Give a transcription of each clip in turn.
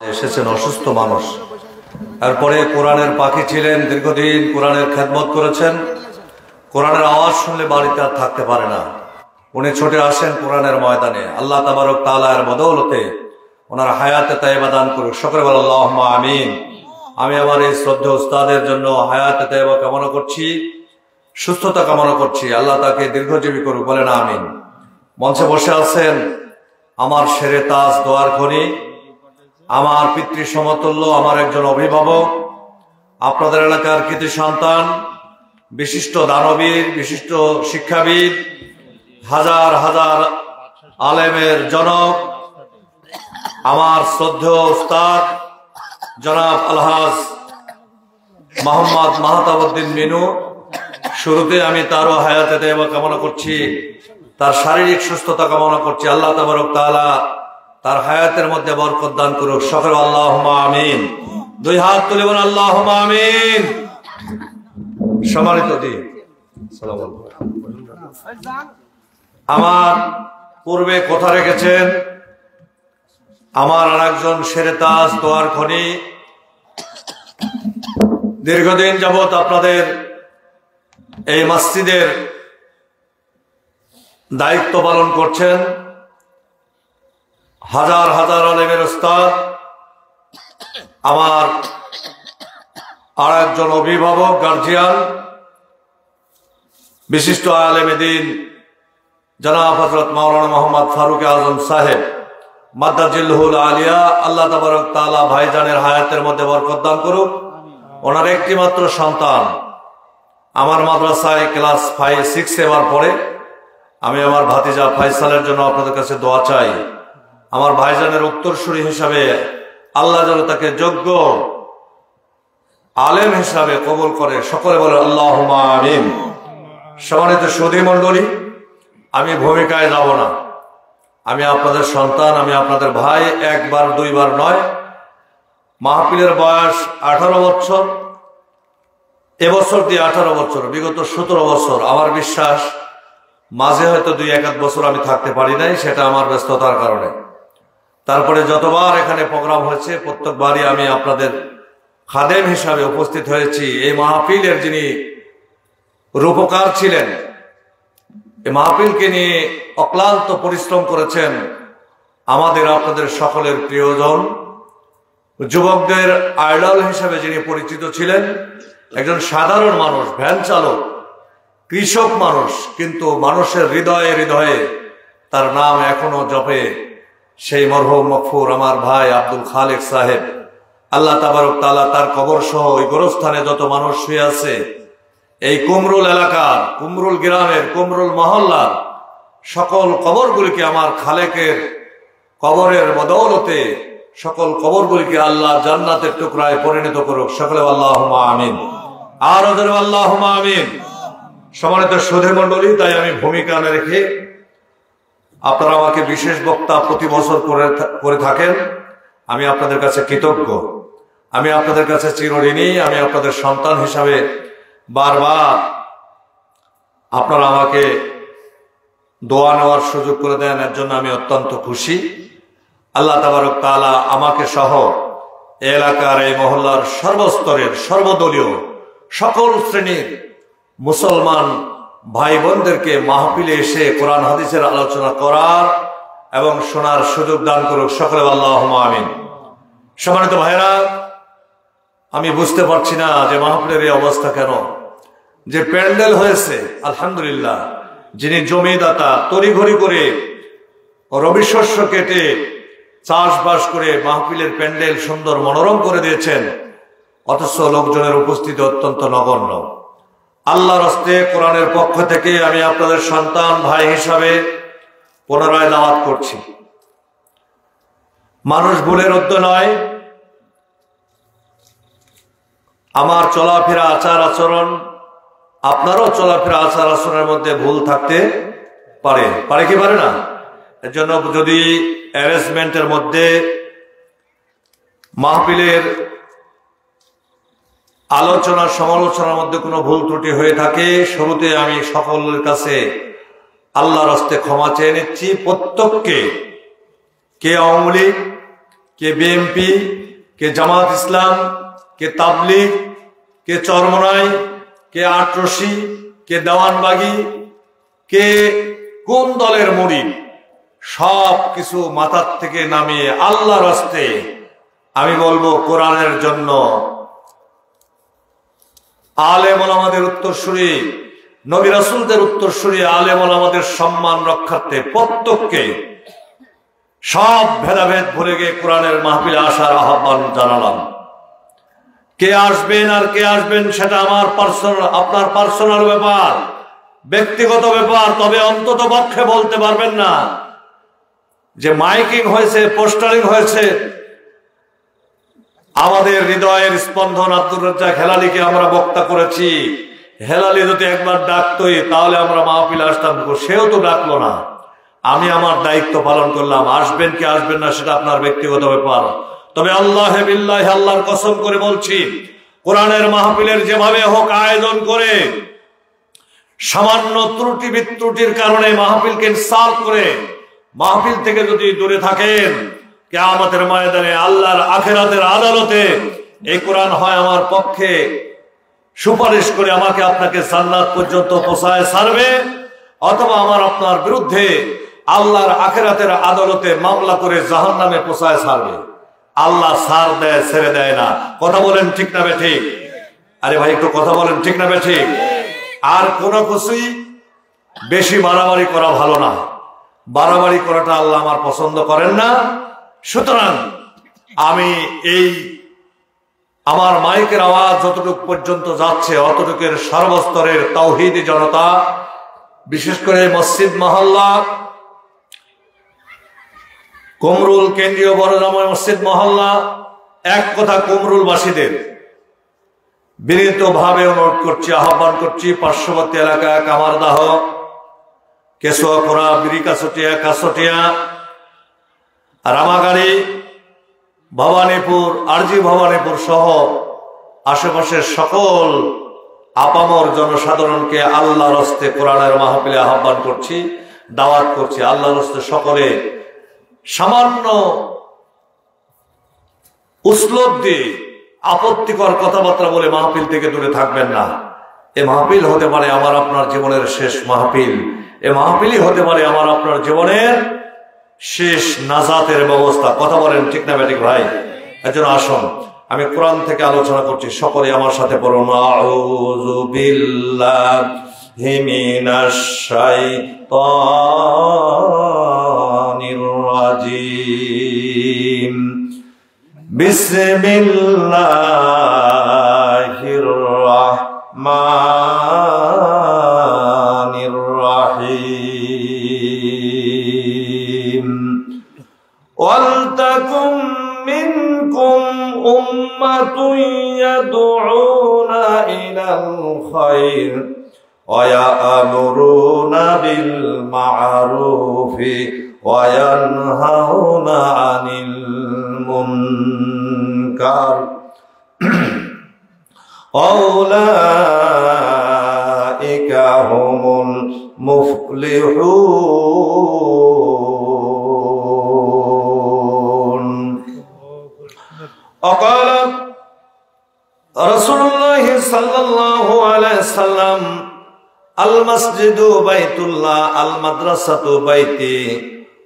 এসেছেন অসুস্থ মানুষ। এরপরে কোরআনের পাখি ছিলেন, দীর্ঘদিন কোরআনের খেদমত করেছেন। কোরআনের আওয়াজ শুনলে বাড়িতে আর থাকতে পারে না, উনি ছুটে আসেন কোরআনের ময়দানে। আল্লাহ তাবারক তাআলা এর বদৌলতে ওনার হায়াতে তাইয়্যিবা দান করুক। সকলে বলেন আল্লাহুম্মা আমিন। আমি আমার এই শ্রদ্ধেয় উস্তাদের জন্য হায়াতে তাইয়্যিবা কামনা করছি, সুস্থতা কামনা করছি। আল্লাহ তাকে দীর্ঘজীবী করুক, বলেন আমিন। মঞ্চে বসে আছেন আমার শেরে তাজ, দোয়ার খনি, আমার পিতৃ সমতুল্য, আমার একজন অভিভাবক, আপনাদের এলাকার কৃতি সন্তান, বিশিষ্ট দানবীর, বিশিষ্ট শিক্ষাবিদ, হাজার হাজার আলেমের জনক, আমার শ্রদ্ধেয় উস্তাদ জনাব আলহাজ মোহাম্মদ মাহতাবউদ্দিন মিনু। শুরুতে আমি তারও হায়াতে তাইয়্যিবা কামনা করছি, তার শারীরিক সুস্থতা কামনা করছি। আল্লাহ তাবারক তাআলা তার হায়াতের মধ্যে বরকত দান করুক। সকলে আল্লাহুম্মা আমিন। দুই হাত তুলে বলুন আল্লাহুম্মা আমিন। সম্মানিত দিন, আমার পূর্বে কথা রেখেছেন আমার আরেকজন শেরে তাজ, দোয়ার খনি, দীর্ঘদিন যাবত আপনাদের এই মসজিদের দায়িত্ব পালন করছেন, হাজার হাজার আলেমের উস্তাদ, আমার আর একজন অভিভাবক, গার্জিয়ান, বিশিষ্ট আলেমে দ্বীন জনাব হযরত মাওলানা মোহাম্মদ ফারুক আজম সাহেব মাদ্দাজিল্লুহুল আলিয়া। আল্লাহ তাবারক তাআলা ভাইজানের হায়াতের মধ্যে বরকত দান করুক। ওনার একটি মাত্র সন্তান আমার মাদ্রাসায় ক্লাস 5-6 এবার পড়ে। আমি আমার ভাতিজা ফাইসালের জন্য আপনাদের কাছে দোয়া চাই। আমার ভাইজানের উত্তরসূরি হিসাবে আল্লাহ যেন তাকে যোগ্য আলেম হিসাবে কবুল করে। সকলে বলে আল্লাহুম্মা আমিন। সম্মানিত সুধী মণ্ডলী, আমি ভূমিকায় যাব না। আমি আপনাদের সন্তান, আমি আপনাদের ভাই, একবার দুইবার নয়। মাহফিলের বয়স 18 বছর, এবছর দিয়ে 18 বছর, বিগত 17 বছর। আমার বিশ্বাস মাঝে হয়তো 2-1 বছর আমি থাকতে পারি নাই, সেটা আমার ব্যস্ততার কারণে। তারপরে যতবার এখানে প্রোগ্রাম হয়েছে প্রত্যেকবারই আমি আপনাদের খাদেম হিসাবে উপস্থিত হয়েছি। এই মাহফিলের যিনি রূপকার ছিলেন, এই মাহফিলকে নিয়ে অক্লান্ত পরিশ্রম করেছেন আমাদের আপনাদের সকলের প্রিয়জন, যুবকদের আইডল হিসাবে যিনি পরিচিত ছিলেন, একজন সাধারণ মানুষ, ভ্যান চালক, কৃষক মানুষ, কিন্তু মানুষের হৃদয়ে হৃদয়ে তার নাম এখনো জপে সেই মরহুম মগফুর আমার ভাই আব্দুল খালেক সাহেব। আল্লাহ তাবারক তাআলা তার কবর সহ ওই গোরস্থানে যত মানুষ শুয়ে আছে, এই কুমরুল এলাকার, কুমরুল গ্রামের, কুমরুল মহল্লার সকল কবরগুলিকে আমার খালেকের কবরের বদৌলতে সকল কবরগুলিকে আল্লাহ জান্নাতের টুকরায় পরিণত করুক। সকলে আল্লাহুম্মা আমিন। আর ওদের আল্লাহুম্মা আমিন। সম্মানিত সুধী মণ্ডলী, তাই আমি ভূমিকা না রেখে, আপনারা আমাকে বিশেষ বক্তা প্রতি বছর করে থাকেন, আমি আপনাদের কাছে কৃতজ্ঞ, আমি আপনাদের কাছে চিরঋণী। আমি আপনাদের সন্তান হিসাবে বারবার আপনারা আমাকে দোয়া নেওয়ার সুযোগ করে দেন, এর জন্য আমি অত্যন্ত খুশি। আল্লাহ তাবারক তাআলা আমাকে সহ এলাকার, এই মহল্লার সর্বস্তরের, সর্বদলীয়, সকল শ্রেণীর মুসলমান ভাই বোনদেরকে মাহফিলে এসে কোরআন হাদিসের আলোচনা করার এবং শোনার সুযোগ দান করুক। সকলে আল্লাহুম্মা আমিন। সম্মানিত ভাইরা, আমি বুঝতে পারছি না যে মাহফিলের এই অবস্থা কেন। যে প্যান্ডেল হয়েছে আলহামদুলিল্লাহ, যিনি জমিদাতা তড়িঘড়ি করে রবি শস্য কেটে চাষবাস করে মাহফিলের প্যান্ডেল সুন্দর মনোরম করে দিয়েছেন, অথচ লোকজনের উপস্থিতি অত্যন্ত নগণ্য। আল্লাহর হস্তে কোরআনের পক্ষ থেকে আমি আপনাদের সন্তান ভাই হিসাবে পুনরায় দাওয়াত করছি। মানুষ ভুলের ঊর্ধ্বে নয়। আমার চলাফেরা, আচার আচরণ, আপনারও চলাফেরা, আচার আচরণের মধ্যে ভুল থাকতে পারে, পারে কি পারে না? এর জন্য যদি অ্যারেঞ্জমেন্টের মধ্যে, মাহফিলের আলোচনা সমালোচনার মধ্যে কোনো ভুল ত্রুটি হয়ে থাকে, শুরুতে আমি সকলের কাছে আল্লাহর হস্তে ক্ষমা চেয়ে নিচ্ছি। প্রত্যেককে, কে আওয়ামী লীগ, কে বিএনপি, কে জামাত ইসলাম, কে তাবলিগ, কে চরমনাই, কে আটরশি, কে দেওয়ানবাগি, কে কোন দলের মুরিদ, সব কিছু মাথার থেকে নামিয়ে আল্লাহর রাস্তে আমি বলবো কোরআনের জন্য আলেম ওলামাদের উত্তরসূরি, নবী রাসূলদের উত্তরসূরি আলেম ওলামাদের সম্মান রক্ষার্থে প্রত্যেককে সব ভেদাভেদ ভুলে গিয়ে কোরআনের মাহফিলে আসার আহ্বান জানালাম। কে আসবেন আর কে আসবেন সেটা আমার পার্সোনাল, আপনার পার্সোনাল ব্যাপার, ব্যক্তিগত ব্যাপার। তবে অন্তত পক্ষে বলতে পারবেন না যে মাইকিং হয়েছে, পোস্টারিং হয়েছে। আমাদের হৃদয়ের স্পন্দন আব্দুর রাজ্জাক হেলালিকে আমরা বক্তা করেছি। হেলালি যদি একবার ডাকতোই তাহলে আমরা মাহফিলে আসতাম, সেও তো ডাকলো না। আমি আমার দায়িত্ব পালন করলাম। আসবেন কি আসবেন না সেটা আপনার ব্যক্তিগত ব্যাপার। তবে আল্লাহে বিল্লাহি, আল্লাহর কসম করে বলছি, কোরআনের মাহফিলের যেভাবে হোক আয়োজন করে সামান্য ত্রুটি বিত্রুটির কারণে মাহফিলকে ইনসাল করে মাহফিল থেকে যদি দূরে থাকেন, কিয়ামতের ময়দানে আল্লাহর আখিরাতের আদালতে এই কোরআন হয় আমার পক্ষে সুপারিশ করে আমাকে আপনাকে জান্নাত পর্যন্ত পৌঁছায় ছাড়বে, অথবা আমার আপনার বিরুদ্ধে আল্লাহর আখিরাতের আদালতে মামলা করে জাহান্নামে পৌঁছায় ছাড়বে। আল্লাহ ছাড় দেয়, ছেড়ে দেয় না। কথা বলেন ঠিক না বেঠিক? আরে ভাই একটু কথা বলেন ঠিক না বেঠিক? আর কোনো কিছুই বেশি বাড়াবাড়ি করা ভালো না। বাড়াবাড়ি করাটা আল্লাহ আমার পছন্দ করেন না। সুতরাং আমি এই আমার মাইকের আওয়াজ যতটুকু পর্যন্ত যাচ্ছে অতটুকুর সর্বস্তরের তাওহীদি জনতা, বিশেষ করে মসজিদ মহল্লা, কুমরুল কেন্দ্রীয় বড় জামাই মসজিদ মহল্লা, এক কথা কুমরুলবাসীদের বিনীতভাবে অনুরোধ করছি, আহ্বান করছি, পার্শ্ববর্তী এলাকা কামারদাহ, কেশোয়াপুরা, বিরিকাছটিয়া, কাছটিয়া, রামাগাড়ি, ভবানীপুর, আরজি ভবানীপুর সহ আশেপাশের সকল আপামর জনসাধারণকে আল্লাহর হস্তে কোরআনের মাহফিলে আহ্বান করছি, দাওয়াত করছি। আল্লাহর হস্তে সকলে সামান্য উসলুব দিয়ে আপত্তিকর কথাবার্তা বলে মাহফিল থেকে দূরে থাকবেন না। এ মাহফিল হতে পারে আমার আপনার জীবনের শেষ মাহফিল। এ মাহফিলই হতে পারে আমার আপনার জীবনের শেষ নাজাতের ব্যবস্থা। কথা বলেন ঠিক না বেঠিক ভাই? এজন্য আসুন, আমি কোরআন থেকে আলোচনা করছি, সকলে আমার সাথে পড়ুন। আউযু বিল্লাহি মিনাশ শাইতানির রাজিম। বিসমিল্লাহির রাহমানির রাহিম। ওয়ালতাকুম মিনকুম উম্মাতুন ইয়াদউনা ইলাল খায়র ওয়া ইয়া'মুরুনা বিল মা'রুফি ওয়া ইয়ানহাউনা আনিল মুনকার উলাইকা হুমুল মুফলিহুন। وقال رسول الله صلى الله عليه وسلم المسجد بيت الله المدرسة بيتي.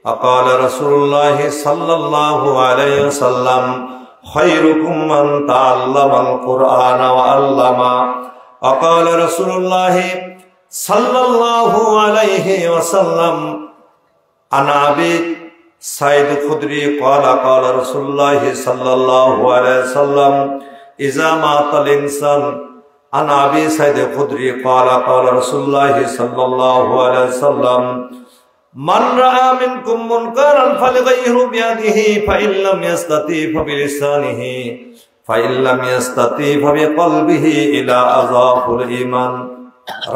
وقال رسول الله صلى الله عليه وسلم خيركم من تعلم القرآن وعلمه. وقال رسول الله صلى الله عليه وسلم عن أبي سعيد الخدري قال قال رسول الله صلى الله عليه وسلم إذا مات الإنسان. عن أبي سعيد الخدري قال قال رسول الله صلى الله عليه وسلم من رأى منكم منكرا فليغيره بيده فإن لم يستطع فبلسانه فإن لم يستطع فبقلبه إلى أضعف الإيمان.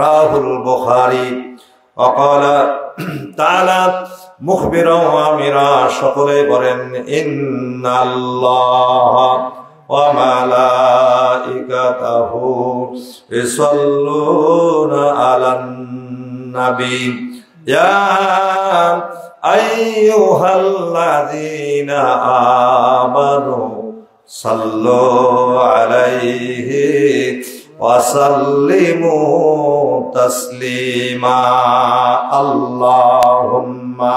رواه البخاري. وقال تعالى মুখবিরা ওয়া আমিরা, সকলে বলেন ইন্নাল্লাহ ওয়া মালাইকাতাহু ইসাল্লুনা আলান নবী ইয়া আইয়ুহাল্লাযীনা আমানু সাল্লু আলাইহি ওয়া সাল্লিমু তাসলিমা। আল্লাহুম্মা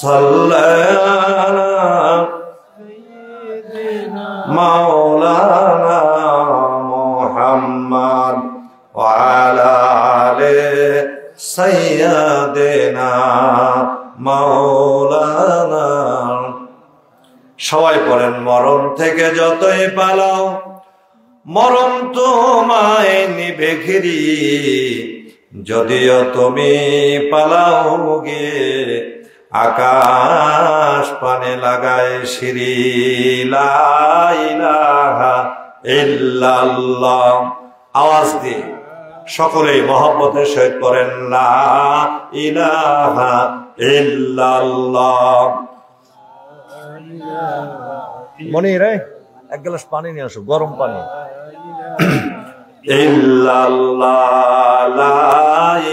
সাল্লি আলা মাওলানা মুহাম্মদ ওয়া আলা আলি সাইয়্যিদিনা মাওলানা। সবাই পড়েন, মরণ থেকে যতই পালাও মরণ তোমায় নিবে ঘিরি, যদিও তুমি পালাও গিয়ে আকাশ পানে লাগায় সিঁড়ি। লা ইলাহা ইল্লাল্লাহ। আওয়াজ দিয়ে সকলেই মহব্বতের সহিত করেন, লা ইলাহা ইল্লাল্লাহ। মনির এক গ্লাস পানি নিয়ে আসো, গরম পানি। ইল্লাল্লাহ, লা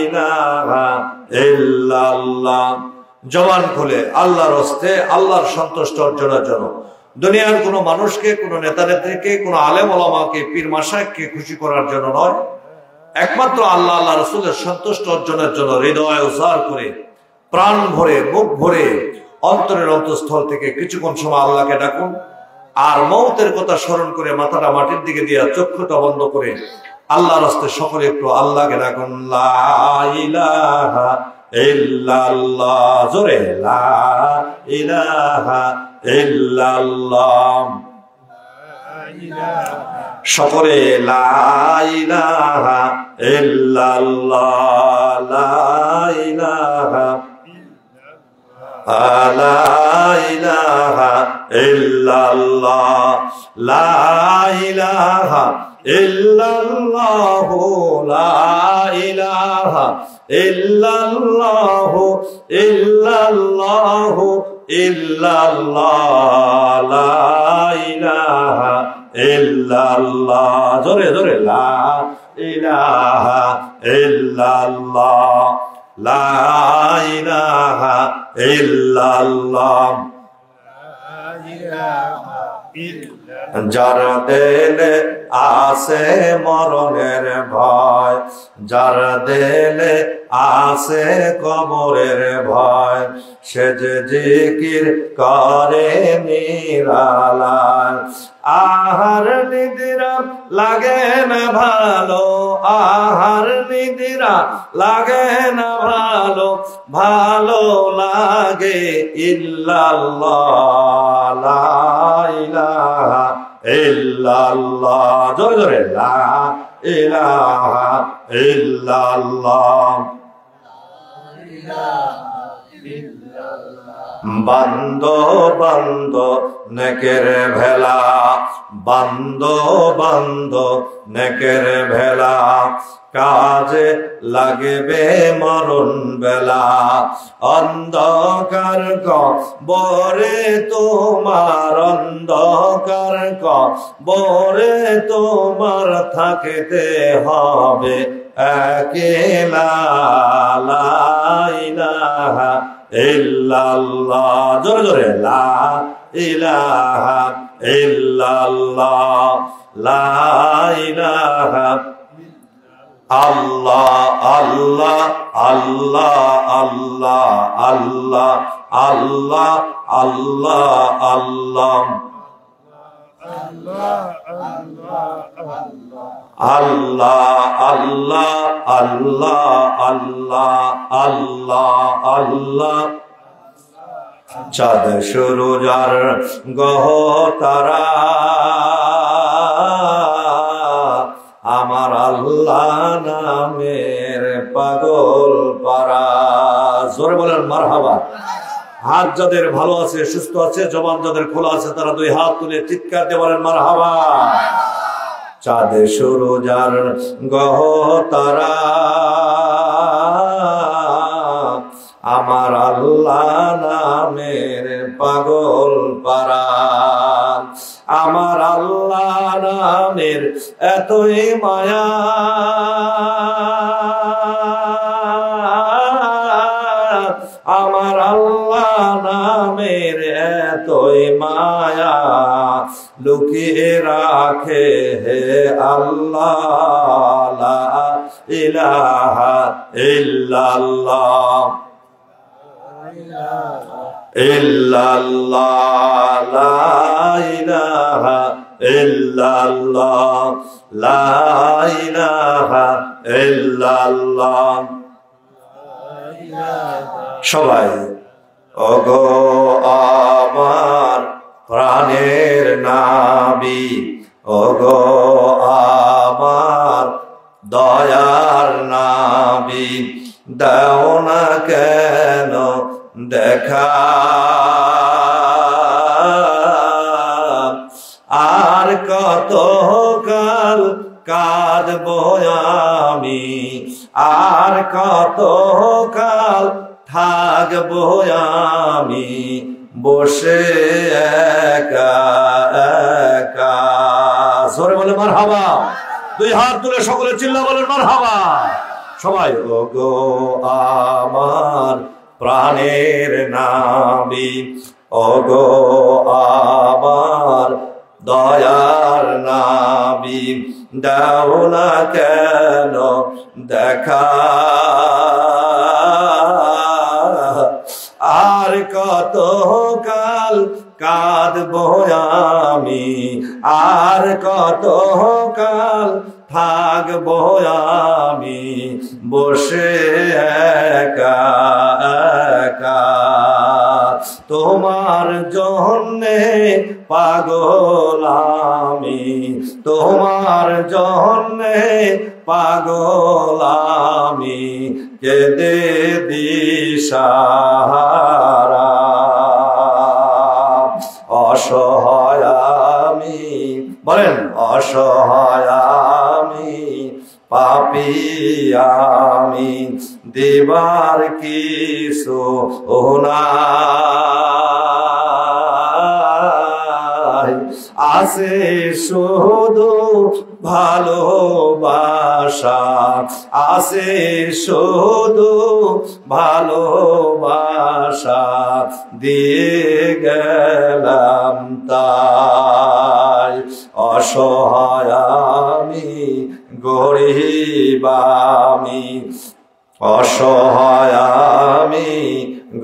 ইলাহা ইল্লাল্লাহ। জবান খুলে আল্লাহর হস্তে আল্লাহর সন্তুষ্ট অর্জনের জন্য দুনিয়ার কোনো মানুষকে, কোনো নেতা নেত্রীকে, কোনো আলেম ওলামাকে, পীর মাশায়েখকে খুশি করার জন্য নয়, একমাত্র আল্লাহ আল্লাহ রাসূলের সন্তুষ্ট অর্জনের জন্য হৃদয় উজাড় করে, প্রাণ ভরে, মুখ ভরে, অন্তরের অন্তঃস্থল থেকে কিছুক্ষণ সময় আল্লাহকে ডাকুন। আর মৌতের কথা স্মরণ করে মাথাটা মাটির দিকে দিয়ে চক্ষুটা বন্ধ করে আল্লাহর হস্তে সকলে একটু আল্লাহকে ডাকুন, লা ইলাহা ইল্লাল্লাহ। জোরে, লা ইলাহা ইল্লাল্লাহ। সকলে লা ইলাহা ইল্লাল্লাহ, লা ইলাহা লা ইলাহা ইল্লাল্লাহ, লা ইলাহা ইল্লাল্লাহ, লা ইলাহা ইল্লাল্লাহ, ইল্লাল্লাহ ইল্লাল্লাহ, লা ইলাহা ইল্লাল্লাহ। জোরে জোরে, লা ইলাহা ইল্লাল্লাহ, লা ইলাহা ইল্লাল্লাহ। যার দিলে আছে মরণের ভয়, যার দিলে আছে কবরের ভয়, সে যে জিকির করে নিরালায়। আহার নিদ্রা লাগে না ভালো, আহার নিদ্রা লাগে না ভালো, ভালো লাগে ইল্লাল্লাহ, লা ইলাহা ইল্লাল্লাহ। জোরে জোরে, লা ইলাহা ইল্লাল্লাহ। বান্দ বান্দ নেকের ভেলা, বান্দ বান্দ নেকের ভেলা, কাজে লাগবে মরণ বেলা। অন্ধকার কবরে তোমার, অন্ধকার কবরে তোমার থাকতে হবে একেলা, লা ইলাহা ইল্লাল্লাহ। জোরে জোরে, লা ইলাহা ইল্লাল্লাহ, লা ইলাহা। আল্লাহ আল্লাহ আল্লাহ আল্লাহ আল্লাহ আল্লাহ আল্লাহ আল্লাহ আল্লাহ আল্লাহ আল্লাহ আল্লাহ আল্লাহ আল্লাহ। চাঁদ সূরজার গ্রহ তারা আমার আল্লাহ নামের পাগল পারা। জোরে বলেন মারহাবা। হাত যাদের ভালো আছে, সুস্থ আছে, জবান যাদের খোলা আছে, তারা দুই হাত তুলে চিৎকার দিয়ে বলেন মারহাবা। চাঁদ সূরজার গ্রহ তারা আমার আল্লাহ নামের পাগল পারা। আমার আল্লাহ নামের এতই মায়া, আমার আল্লাহ লুকিয়ে রাখে হে আল্লাহ লা ইলাহা ইল্লাল্লাহ ইল্লাল্লাহ লা ইলাহা ইল্লাল্লাহ লা ইলাহা ইল্লাল্লাহ। সবাই ওগো আমার প্রাণের নাবি, ওগো আমার দয়ার নাবি, দাও না কেন দেখা আর কত কাল কাঁদবো আমি, আর কত কাল থাকবো আমি বসে একা একা। জোরে বলে মারহাবা, দুই হাত তুলে সকলে চিল্লা বলেন মারহাবা। সবাই ওগো আমার প্রাণের নাবি, ওগো আমার দয়ার নাবি, দাও না কেন দেখা আর কত কাল কাঁদবো আমি, আর কত কাল থাকবো আমি বসে একা একা। তোমার জন্যে পাগল আমি, তোমার জন্যে পাগল আমি, কেঁদে দিশাহারা অসহায় আমি, বলেন অসহায় আমি, পাপী আমি, দেবার কিছু নাই, আছে শুধু ভালোবাসা, আছে শুধু ভালোবাসা, দিয়ে গেলাম তাই। অসহায় আমি, গরিব আমি, অসহায় আমি,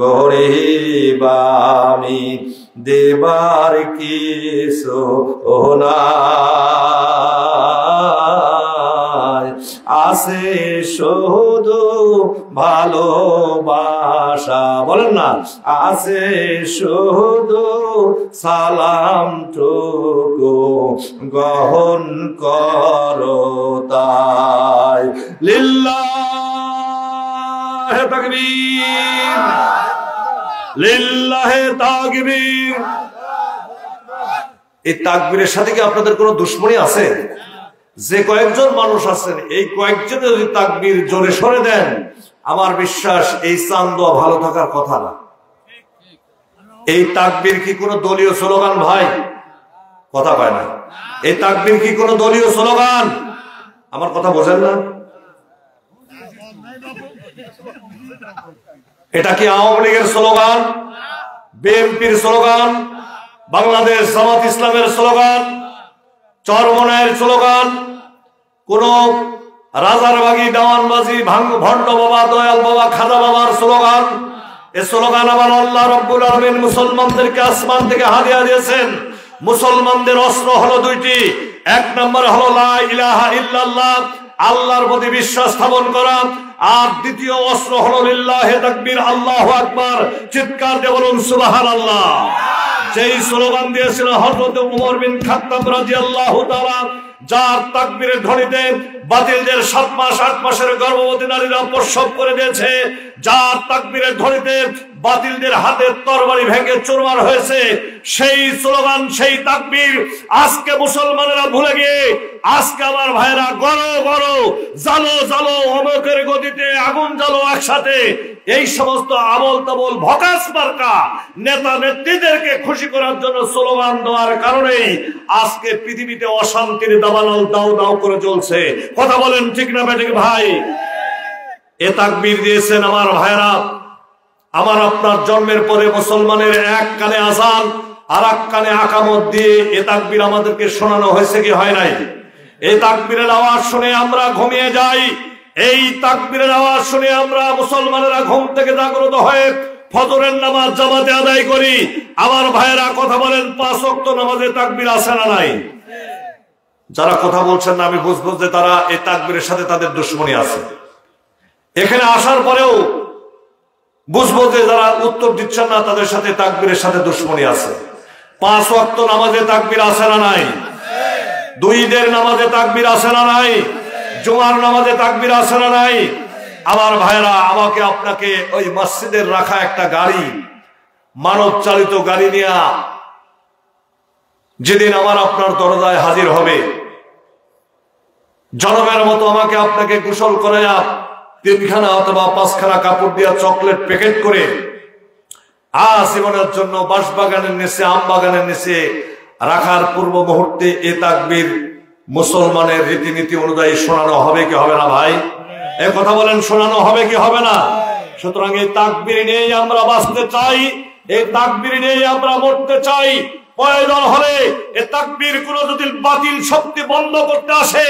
গরিব আমি, দেবার কিছু নাই, আছে শুধু ভালোবাসা। বলেন না, আছে শুধু সালাম টুকু গ্রহণ করো তাই। লিল্লাহে তাকবীর, লিল্লাহে তাকবীর। এই তাকবীরের সাথে কি আপনাদের কোনো দুশ্মনী আছে? যে কয়েকজন মানুষ আছেন এই কয়েকজনে যদি তাকবীর জোরে সরে দেন, আমার বিশ্বাস এই চান্দোয়া ভালো থাকার কথা না। এই তাকবীর কি কোনো দলীয় স্লোগান ভাই? কথা পায় না। এই তাকবীর কি কোনো দলীয় স্লোগান? আমার কথা বোঝেন না? এটা কি আওয়ামী লীগের স্লোগান, বিএনপির স্লোগান, বাংলাদেশ জামাত ইসলামের স্লোগান, চরমনায়ের স্লোগান, কোন রাজারবাগী দেওয়ানবাজি ভণ্ড বাবা, দয়াল বাবা, খাজা বাবার স্লোগান? এই স্লোগান আমার আল্লাহ রাব্বুল আলামিন মুসলমানদেরকে আসমান থেকে হাদিয়া দিয়েছেন। মুসলমানদের অস্ত্র হলো দুইটি, এক নম্বর হলো লা ইলাহা ইল্লাল্লাহ, আল্লাহর প্রতি বিশ্বাস স্থাপন করা, আর দ্বিতীয় অস্ত্র হলো লিল্লাহে তাকবীর, আল্লাহু আকবার। চিৎকার দিয়ে বলুন সুবহানাল্লাহ। যেই স্লোগান দিয়েছিল হযরত ওমর বিন খাত্তাব রাদিয়াল্লাহু তাআলা, যার তাকবীরের ধ্বনিতে বাতিলদের 7 মাস 8 মাসের গর্ভবতী নারীরা প্রসব করে দিয়েছে, যার তাকবীরের ধ্বনিতে বাতিলদের হাতের তরবারি ভেঙে চুরমার হয়েছে, সেই স্লোগান, সেই তাকবীর আজকে মুসলমানেরা ভুলে গিয়ে আজকে আমার ভাইরা গড়ো গড়ো, জালো জালো, অমকের গতিতে আগুন জ্বালো একসাথে, এই সমস্ত আবল তাবল ভকাস মার্কা নেতা নেত্রীদেরকে খুশি করার জন্য স্লোগান দেওয়ার কারণে আজকে পৃথিবীতে অশান্তির দাবানল দাও দাও করে চলছে। কথা বলেন ঠিক না বেঠিক ভাই? এ তাকবীর দিয়েছেন আমার ভাইরা। আমার আপনার জন্মের পরে মুসলমানের এক কানে আযান আর এক কানে আকামত দিয়ে এ তাকবীর আমাদেরকে শোনানো হয়েছে কি হয় নাই? এই তাকবীরের আওয়াজ শুনে আমরা ঘুমিয়ে যাই, এই তাকবীরের আওয়াজ শুনে আমরা মুসলমানেরা ঘুম থেকে জাগ্রত হয়ে ফজরের নামাজ জামাতে আদায় করি। আমার ভাইয়েরা কথা বলেন, 5 ওয়াক্ত নামাজে তাকবীর আছে না নাই? যারা কথা বলছেন না, আমি বুঝবো যে তারা এই তাকবীরের সাথে তাদের দুশ্মনী আছে। এখানে আসার পরেও বুঝবো যে যারা উত্তর দিচ্ছেন না তাদের সাথে তাকবীরের সাথে দুশ্মনী আছে। 5 ওয়াক্ত নামাজে তাকবীর আছে না নাই? 2 ঈদের নামাজে তাকবীর আছে না নাই? জুমার নামাজে তাকবীর আছে না নাই? আমার ভাইরা, আমাকে আপনাকে ওই মসজিদের রাখা একটা গাড়ি, মানব চালিত গাড়ি নিয়ে যেদিন আমার আপনার দরজায় হাজির হবে, জনমের মতো আমাকে আপনাকে গোসল করাইয়া 3খানা অথবা 5খানা কাপড় দিয়া চকলেট প্যাকেট করে আজীবনের জন্য বাঁশবাগানের নিচে, আম বাগানের নিচে রাখার পূর্ব মুহূর্তে এ তাকবীর মুসলমানের রীতিনীতি অনুযায়ী শোনানো হবে কি হবে না ভাই? এ কথা বলেন, শোনানো হবে কি হবে না? সুতরাং এই তাকবীর নিয়েই আমরা বাঁচতে চাই, এই তাকবীর নিয়েই আমরা মরতে চাই। প্রয়োজন হলে এ তাকবীর কোন যদি বাতিল শক্তি বন্ধ করতে আসে,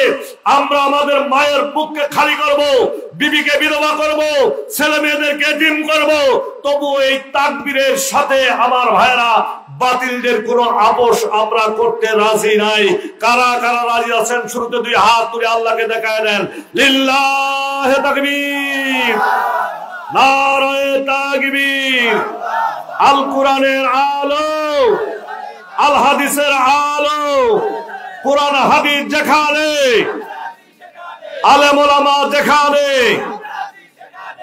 আমরা আমাদের মায়ের বুককে খালি করব, বিবিকে বিধবা করব, ছেলে মেয়েদেরকে এতিম করব, তবু এই তাকবীরের সাথে আমার ভাইরা বাতিলদের কোন আপোষ আমরা করতে রাজি নাই। কারা কারা রাজি আছেন? শুরুতে 2 হাত তুলে আল্লাহকে দেখায় দেন। লিল্লাহে তাকবীর, নারায়ে তাকবীর। আল কোরআনের আলো, আল হাদিসের আলো, কোরআন হাদিস যেখানে, আলেম ওলামা যেখানে,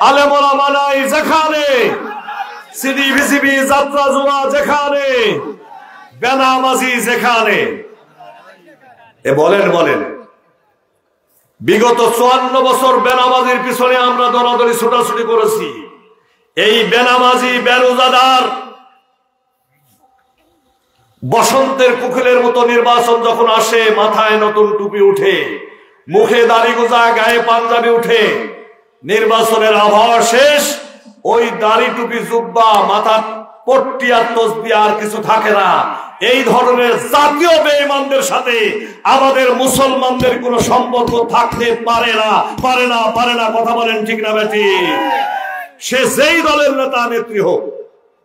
আলেম ওলামা নাই যেখানে, সিডি ভিসিবি যাত্রা জুয়া যেখানে, বেনামাজি যেখানে। বলেন বিগত 54 বছর বেনামাজির পিছনে আমরা দৌড়াদৌড়ি ছোটাছুটি করেছি। এই বেনামাজি বেরোজাদার বসন্তের কুকিলের মতো নির্বাচন যখন আসে, মাথায় নতুন টুপি উঠে, মুখে দাড়ি গোজা, গায়ে পাঞ্জাবি উঠে, নির্বাচনের আবহাওয়া শেষ, ওই দাড়ি টুপি জুব্বা, মাথা পট্টি আর তসবিহ আর কিছু থাকে না। এই ধরনের জাতীয় বেঈমানদের সাথে আমাদের মুসলমানদের কোনো সম্পর্ক থাকতে পারে না। কথা বলেন ঠিক না বেঠিক? সে যেই দলের নেতা নেত্রী হোক,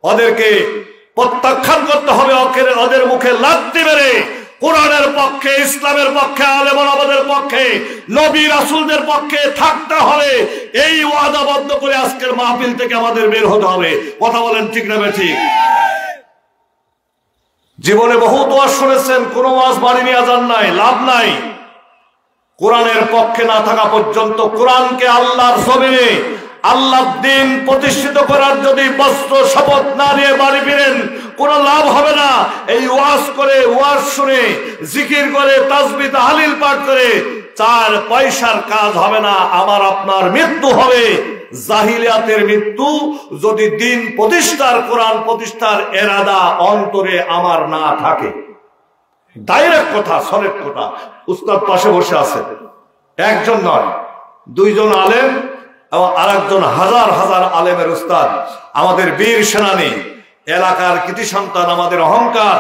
ওদেরকে প্রত্যাখ্যান করতে হবে। ওদের মুখে লাথি মেরে কোরআনের পক্ষে, ইসলামের পক্ষে, আলেম ওলামাদের পক্ষে, নবী রাসূলদের পক্ষে থাকতে হবে। এই ওয়াদাবদ্ধ করে আজকের মাহফিল থেকে আমাদের বের হতে হবে। কথা বলেন ঠিক না বেঠিক? জীবনে বহুত ওয়াজ শুনেছেন, কোন ওয়াজ বাড়ি নিয়ে যান নাই, লাভ নাই। কোরআনের পক্ষে না থাকা পর্যন্ত, কোরআনকে আল্লাহর জমিনে আল্লাহর দ্বীন প্রতিষ্ঠিত করার যদি বস্ত্র শপথ না নিয়ে বাড়ি ফিরেন, কোনো লাভ হবে না। এই ওয়াজ করে, ওয়াজ শুনে, জিকির করে, তাসবিহ তাহলিল পাঠ করে 4 পয়সার কাজ হবে না। আমার আপনার মৃত্যু হবে জাহিলিয়াতের মৃত্যু, যদি দ্বীন প্রতিষ্ঠার, কোরআন প্রতিষ্ঠার এরাদা অন্তরে আমার না থাকে। ডাইরেক্ট কথা, সরেক্ট কথা। উস্তাদ পাশে বসে আছে, একজন নয়, 2 জন আলেম এবং আরেকজন হাজার হাজার আলেমের উস্তাদ, আমাদের বীর সেনানী, এলাকার কৃতি সন্তান, আমাদের অহংকার,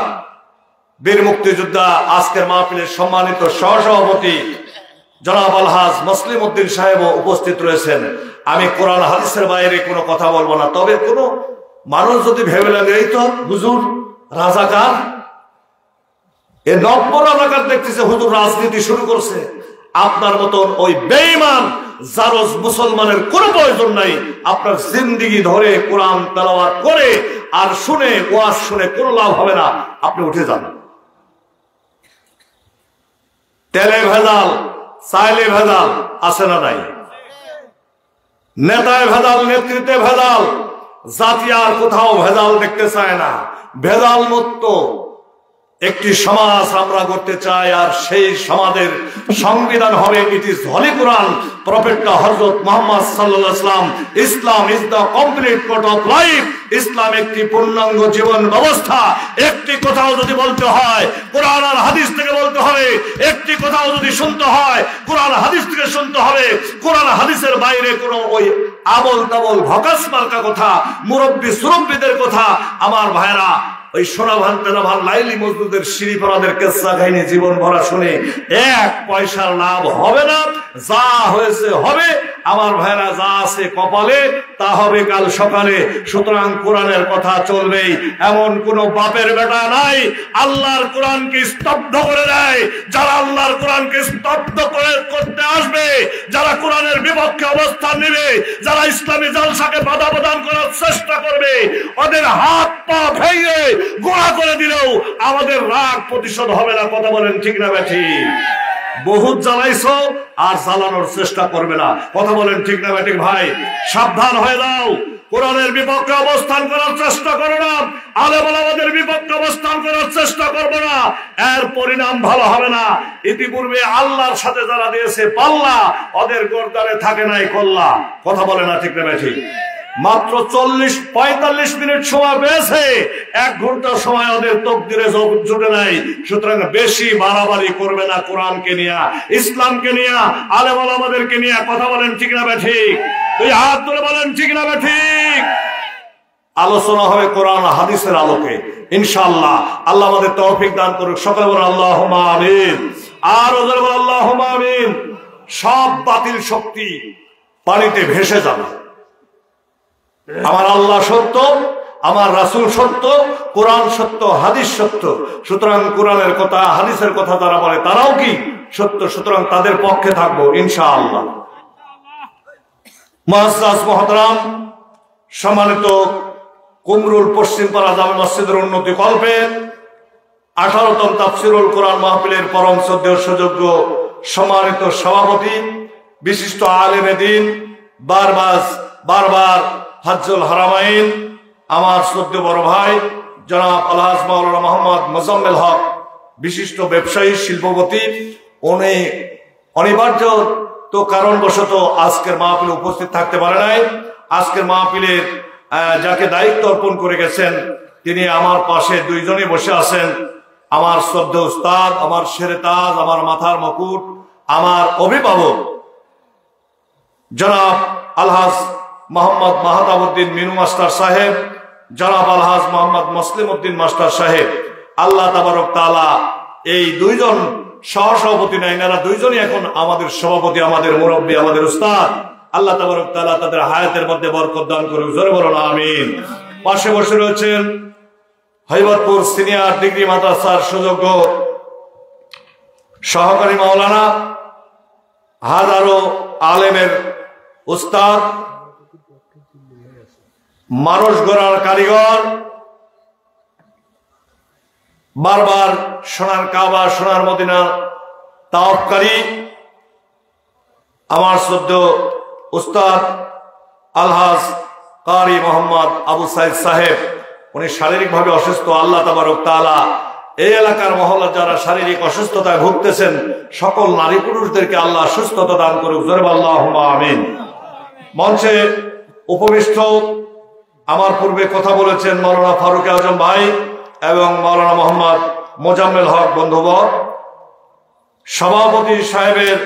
বীর মুক্তিযোদ্ধা, আজকের মাহফিলের সম্মানিত সহসভাপতি জনাব আলহাজ মুসলিম উদ্দিন সাহেব উপস্থিত রয়েছেন। আমি কোরআন হাদিসের বাইরে কোনো কথা বলবো না। তবে কোনো মানুষ যদি ভেবে লাগে এই তো হুজুর রাজাকার, এ 90 রাজাকার দেখতেছে হুজুর রাজনীতি শুরু করছে, আপনার মতন ওই বেঈমান জারজ মুসলমানের কোনো প্রয়োজন নাই। আপনার জিন্দেগি ধরে কোরআন তেলাওয়াত করে আর শুনে, ওয়াজ শুনে কোনো লাভ হবে না। আপনি উঠে যান। তেলে ভেজাল, চাইলে ভেজাল আছে না নাই? নেতায় ভেজাল, নেতৃত্বে ভেজাল, জাতি আর কোথাও ভেজাল দেখতে চায় না। ভেজাল মুক্ত একটি সমাজ আমরা করতে চাই, আর সেই সমাজের সংবিধান হবে ইট ইজ হলি কোরআন, প্রফেটটা হযরত মুহাম্মদ সাল্লাল্লাহু আলাইহি ওয়াসাল্লাম। Islam is the complete code of life. ইসলাম একটি পূর্ণাঙ্গ জীবন ব্যবস্থা। একটি কথাও যদি বলতে হয় কোরআন আর হাদিস থেকে বলতে হবে, একটি কথাও যদি শুনতে হয় কোরআন হাদিস থেকে শুনতে হবে। কোরআন হাদিসের বাইরে কোনো ওই আবল তাবল ভকাস মার্কা কথা, মুরব্বী সুরব্বীদের কথা আমার ভাইরা ওই সোনা ভান তেনা ভান লাইলি মজদুদের সিঁড়ি পরাদের কেসা কাহিনী জীবন ভরা শুনে এক পয়সার লাভ হবে না। যা হয়েছে হবে, আমার ভাইরা, যা আছে কপালে তা হবে কাল সকালে। সুতরাং কোরআনের কথা চলবেই। এমন কোন বাপের বেটা নাই আল্লাহর কোরআনকে স্তব্ধ করে দেয়। যারা আল্লাহর কোরআনকে স্তব্ধ করতে আসবে, যারা কোরআনের বিপক্ষে অবস্থান নেবে, যারা ইসলামী জলসাকে বাধা প্রদান করার চেষ্টা করবে, ওদের হাত পা ভেঙে গোড়া করে দিলেও আমাদের রাগ প্রতিশোধ হবে না। কথা বলেন ঠিক না বেঠিক? বহুত জ্বালাইছো আর জ্বালানোর চেষ্টা করবে না। কথা বলেন ঠিক না বেঠিক? ভাই সাবধান হয়ে যাও, কোরআনের বিপক্ষে অবস্থান করার চেষ্টা করো না, আলেম ওলামাদের বিপক্ষে অবস্থান করার চেষ্টা করবো না, এর পরিণাম ভালো হবে না। ইতিপূর্বে আল্লাহর সাথে যারা দিয়েছে পাল্লা, ওদের গর্দানে থাকে নাই কল্লা। কথা বলে না ঠিক না বেঠিক? মাত্র 40-45 মিনিট সময় পেয়েছে, 1 ঘন্টা সময় ওদের তকদিরে জুটে নাই। সুতরাং বেশি বাড়াবাড়ি করবে না কোরআনকে নিয়ে, ইসলামকে নিয়ে, আলেম ওলামাদেরকে নিয়ে। কথা বলেন ঠিক না বেঠিক? তুই হাত ধরে বলেন ঠিক না বেঠিক? আলোচনা হবে কোরআন হাদিসের আলোকে ইনশাআল্লাহ। আল্লাহ আমাদের তৌফিক দান করুক। সকলে বলেন আল্লাহুম্মা আমিন। আর ওদের বলেন আল্লাহুম্মা আমিন। সব বাতিল শক্তি পানিতে ভেসে যাবে। আমার আল্লাহ সত্য, আমার রাসূল সত্য, কোরআন সত্য, হাদিস সত্য। সুতরাং কোরআনের কথা হাদিসের কথা যারা বলে তারাও কি সত্য। সুতরাং তাদের পক্ষে থাকবো ইনশাআল্লাহ। মুআজ্জাজ মুহতারাম, সম্মানিত কুমরুল পশ্চিমপাড়া জামে মসজিদের উন্নতি কল্পে 18তম তাফসীরুল কোরআন মাহফিলের পরম শ্রদ্ধেয় সুযোগ্য সম্মানিত সভাপতি, বিশিষ্ট আলেমে দ্বীন, বারবার হজ্জুল হারামাইন, আমার শ্রদ্ধেয় বড় ভাই জনাব আলহাজ মাওলানা মোহাম্মদ মোজাম্মেল হক, বিশিষ্ট ব্যবসায়ী, শিল্পপতি, উনি অনিবার্য তো কারণবশত আজকের মাহফিলে উপস্থিত থাকতে পারে নাই। আজকের মাহফিলের যাকে দায়িত্ব অর্পণ করে গেছেন, তিনি আমার পাশে দুইজনই বসে আছেন। আমার শ্রদ্ধেয় উস্তাদ, আমার শেরে তাজ, আমার মাথার মুকুট, আমার অভিভাবক জনাব আলহাজ মোহাম্মদ মাহতাবউদ্দিন মিনু মাস্টার সাহেব, জনাব আলহাজ মোহাম্মদ মুসলিম উদ্দিন মাস্টার সাহেব। আল্লাহ তাবারক তাআলা এই দুইজন সহসভাপতি না, এনারা দুইজনই এখন আমাদের সভাপতি, আমাদের মুরব্বী, আমাদের উস্তাদ। আল্লাহ তাবারক তাআলা তাদের হায়াতের মধ্যে বরকত দান করুক। জোরে বলুন আমিন। পাশে বসে রয়েছেন হৈবতপুর সিনিয়র ডিগ্রি মাদ্রাসার সুযোগ্য সহকারী মাওলানা, হাজারো আলেমের উস্তাদ, মানুষ গড়ার কারিগর, বারবার সোনার কাবা, সোনার মদিনা তাওয়াফকারী, আমার শ্রদ্ধেয় উস্তাদ আলহাজ কারি মোহাম্মদ আবু সাইদ সাহেব। উনি শারীরিকভাবে অসুস্থ। আল্লাহ তাবারক তাআলা এই এলাকার মহল্লা যারা শারীরিক অসুস্থতায় ভুগতেছেন, সকল নারী পুরুষদেরকে আল্লাহ সুস্থতা দান করুক। জোরে আল্লাহুম্মা আমিন। মঞ্চে উপবিষ্ট আমার পূর্বে কথা বলেছেন মাওলানা ফারুক আজম ভাই এবং মাওলানা মোহাম্মদ মোজাম্মেল হক বন্ধুবর, সভাপতি সাহেবের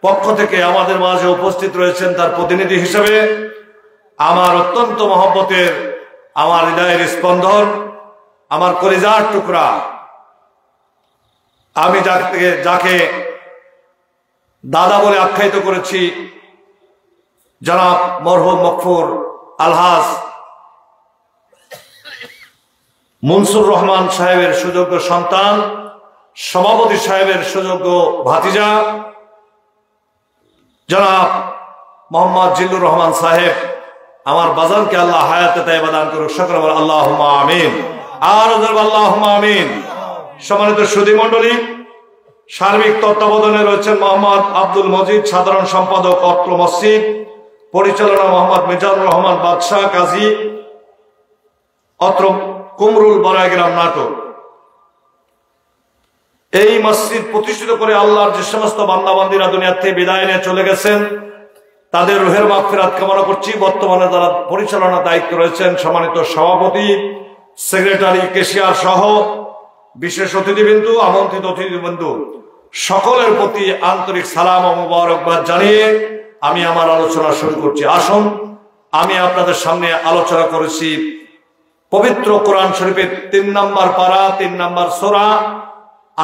পক্ষ থেকে আমাদের মাঝে উপস্থিত রয়েছেন তার প্রতিনিধি হিসেবে আমার অত্যন্ত মহব্বতের, আমার হৃদয়ের স্পন্দন, আমার কলিজার টুকরা, আমি যাকে দাদা বলে আখ্যায়িত করেছি, জনাব মরহুম মকফুর আলহাজ মনসুর রহমান সাহেবের সুযোগ্য সন্তান, সভাপতি সাহেবের সুযোগ্য ভাতিজা জনাব মোহাম্মদ জিল্লুর রহমান সাহেব, আমার বাজানকে আল্লাহ হায়াতে তাইবা দান করুক। সকলে বলেন আল্লাহুম্মা আমিন। আর আল্লাহুম্মা আমিন। সম্মানিত সুধী মণ্ডলী, সার্বিক তত্ত্বাবধানে রয়েছেন মোহাম্মদ আব্দুল মজিদ, সাধারণ সম্পাদক অত্র মসজিদ, পরিচালনা মোহাম্মদ মিজানুর রহমান বাদশাহ কাজী, অত্র কুমরুল বড়াইগ্রাম নাটক। এই মসজিদ প্রতিষ্ঠিত করে আল্লাহর যে সমস্ত বান্দাবান্দিরা দুনিয়া থেকে বিদায় নিয়ে চলে গেছেন, তাদের রুহের মাগফিরাত কামনা করছি। বর্তমানে যারা পরিচালনা দায়িত্ব রয়েছেন, সম্মানিত সভাপতি, সেক্রেটারি, কেশিয়ার সহ বিশেষ অতিথিবৃন্দ, আমন্ত্রিত অতিথিবৃন্দ, সকলের প্রতি আন্তরিক সালাম ও মোবারকবাদ জানিয়ে আমি আমার আলোচনা শুরু করছি। আসুন, আমি আপনাদের সামনে আলোচনা করেছি পবিত্র কোরআন শরীফের 3 নম্বর পারা, 3 নম্বর সূরা,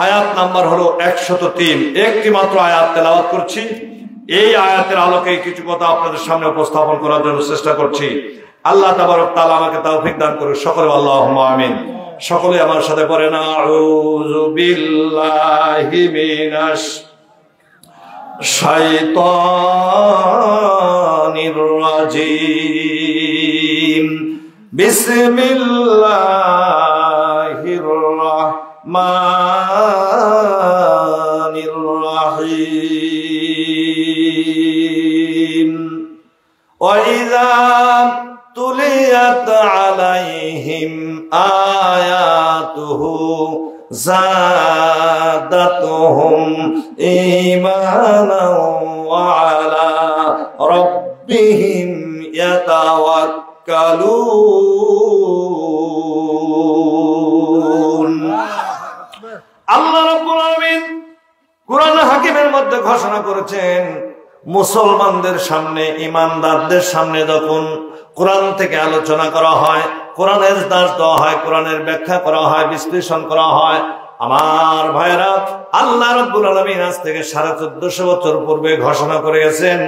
আয়াত নাম্বার হলো 103। একটি মাত্র আয়াত তেলাওয়াত করছি। এই আয়াতের আলোকে কিছু কথা আপনাদের সামনে উপস্থাপন করার জন্য চেষ্টা করছি। আল্লাহ তাবারক তাআলা আমাকে তৌফিক দান করুন। সকলে আল্লাহুম্মা আমিন। সকলে আমার সাথে পড়েন, আউযু বিল্লাহি মিনাশ শাইতানির রাজিম। বিসমিল্লাহির রাহমানির রাহিম। ওয়া ইযা তুলিয়াত আলাইহিম আয়াতুহু যাদাতুহুম ঈমানাও ওয়া আলা রাব্বিহিম ইয়াতাওয়াক্কালুন। আল্লাহ রাব্বুল আলামিন কুরআন হাকিমের মধ্যে ঘোষণা করেছেন, মুসলমানদের সামনে, ঈমানদারদের সামনে যখন কোরআন থেকে আলোচনা করা হয়, কোরআনের দাস দেওয়া হয়, কোরআনের ব্যাখ্যা করা হয়, বিশ্লেষণ করা হয়, আমার ভাইরা, আল্লাহ রাব্বুল আলামিন আজ থেকে 1450 বছর পূর্বে ঘোষণা করে গেছেন,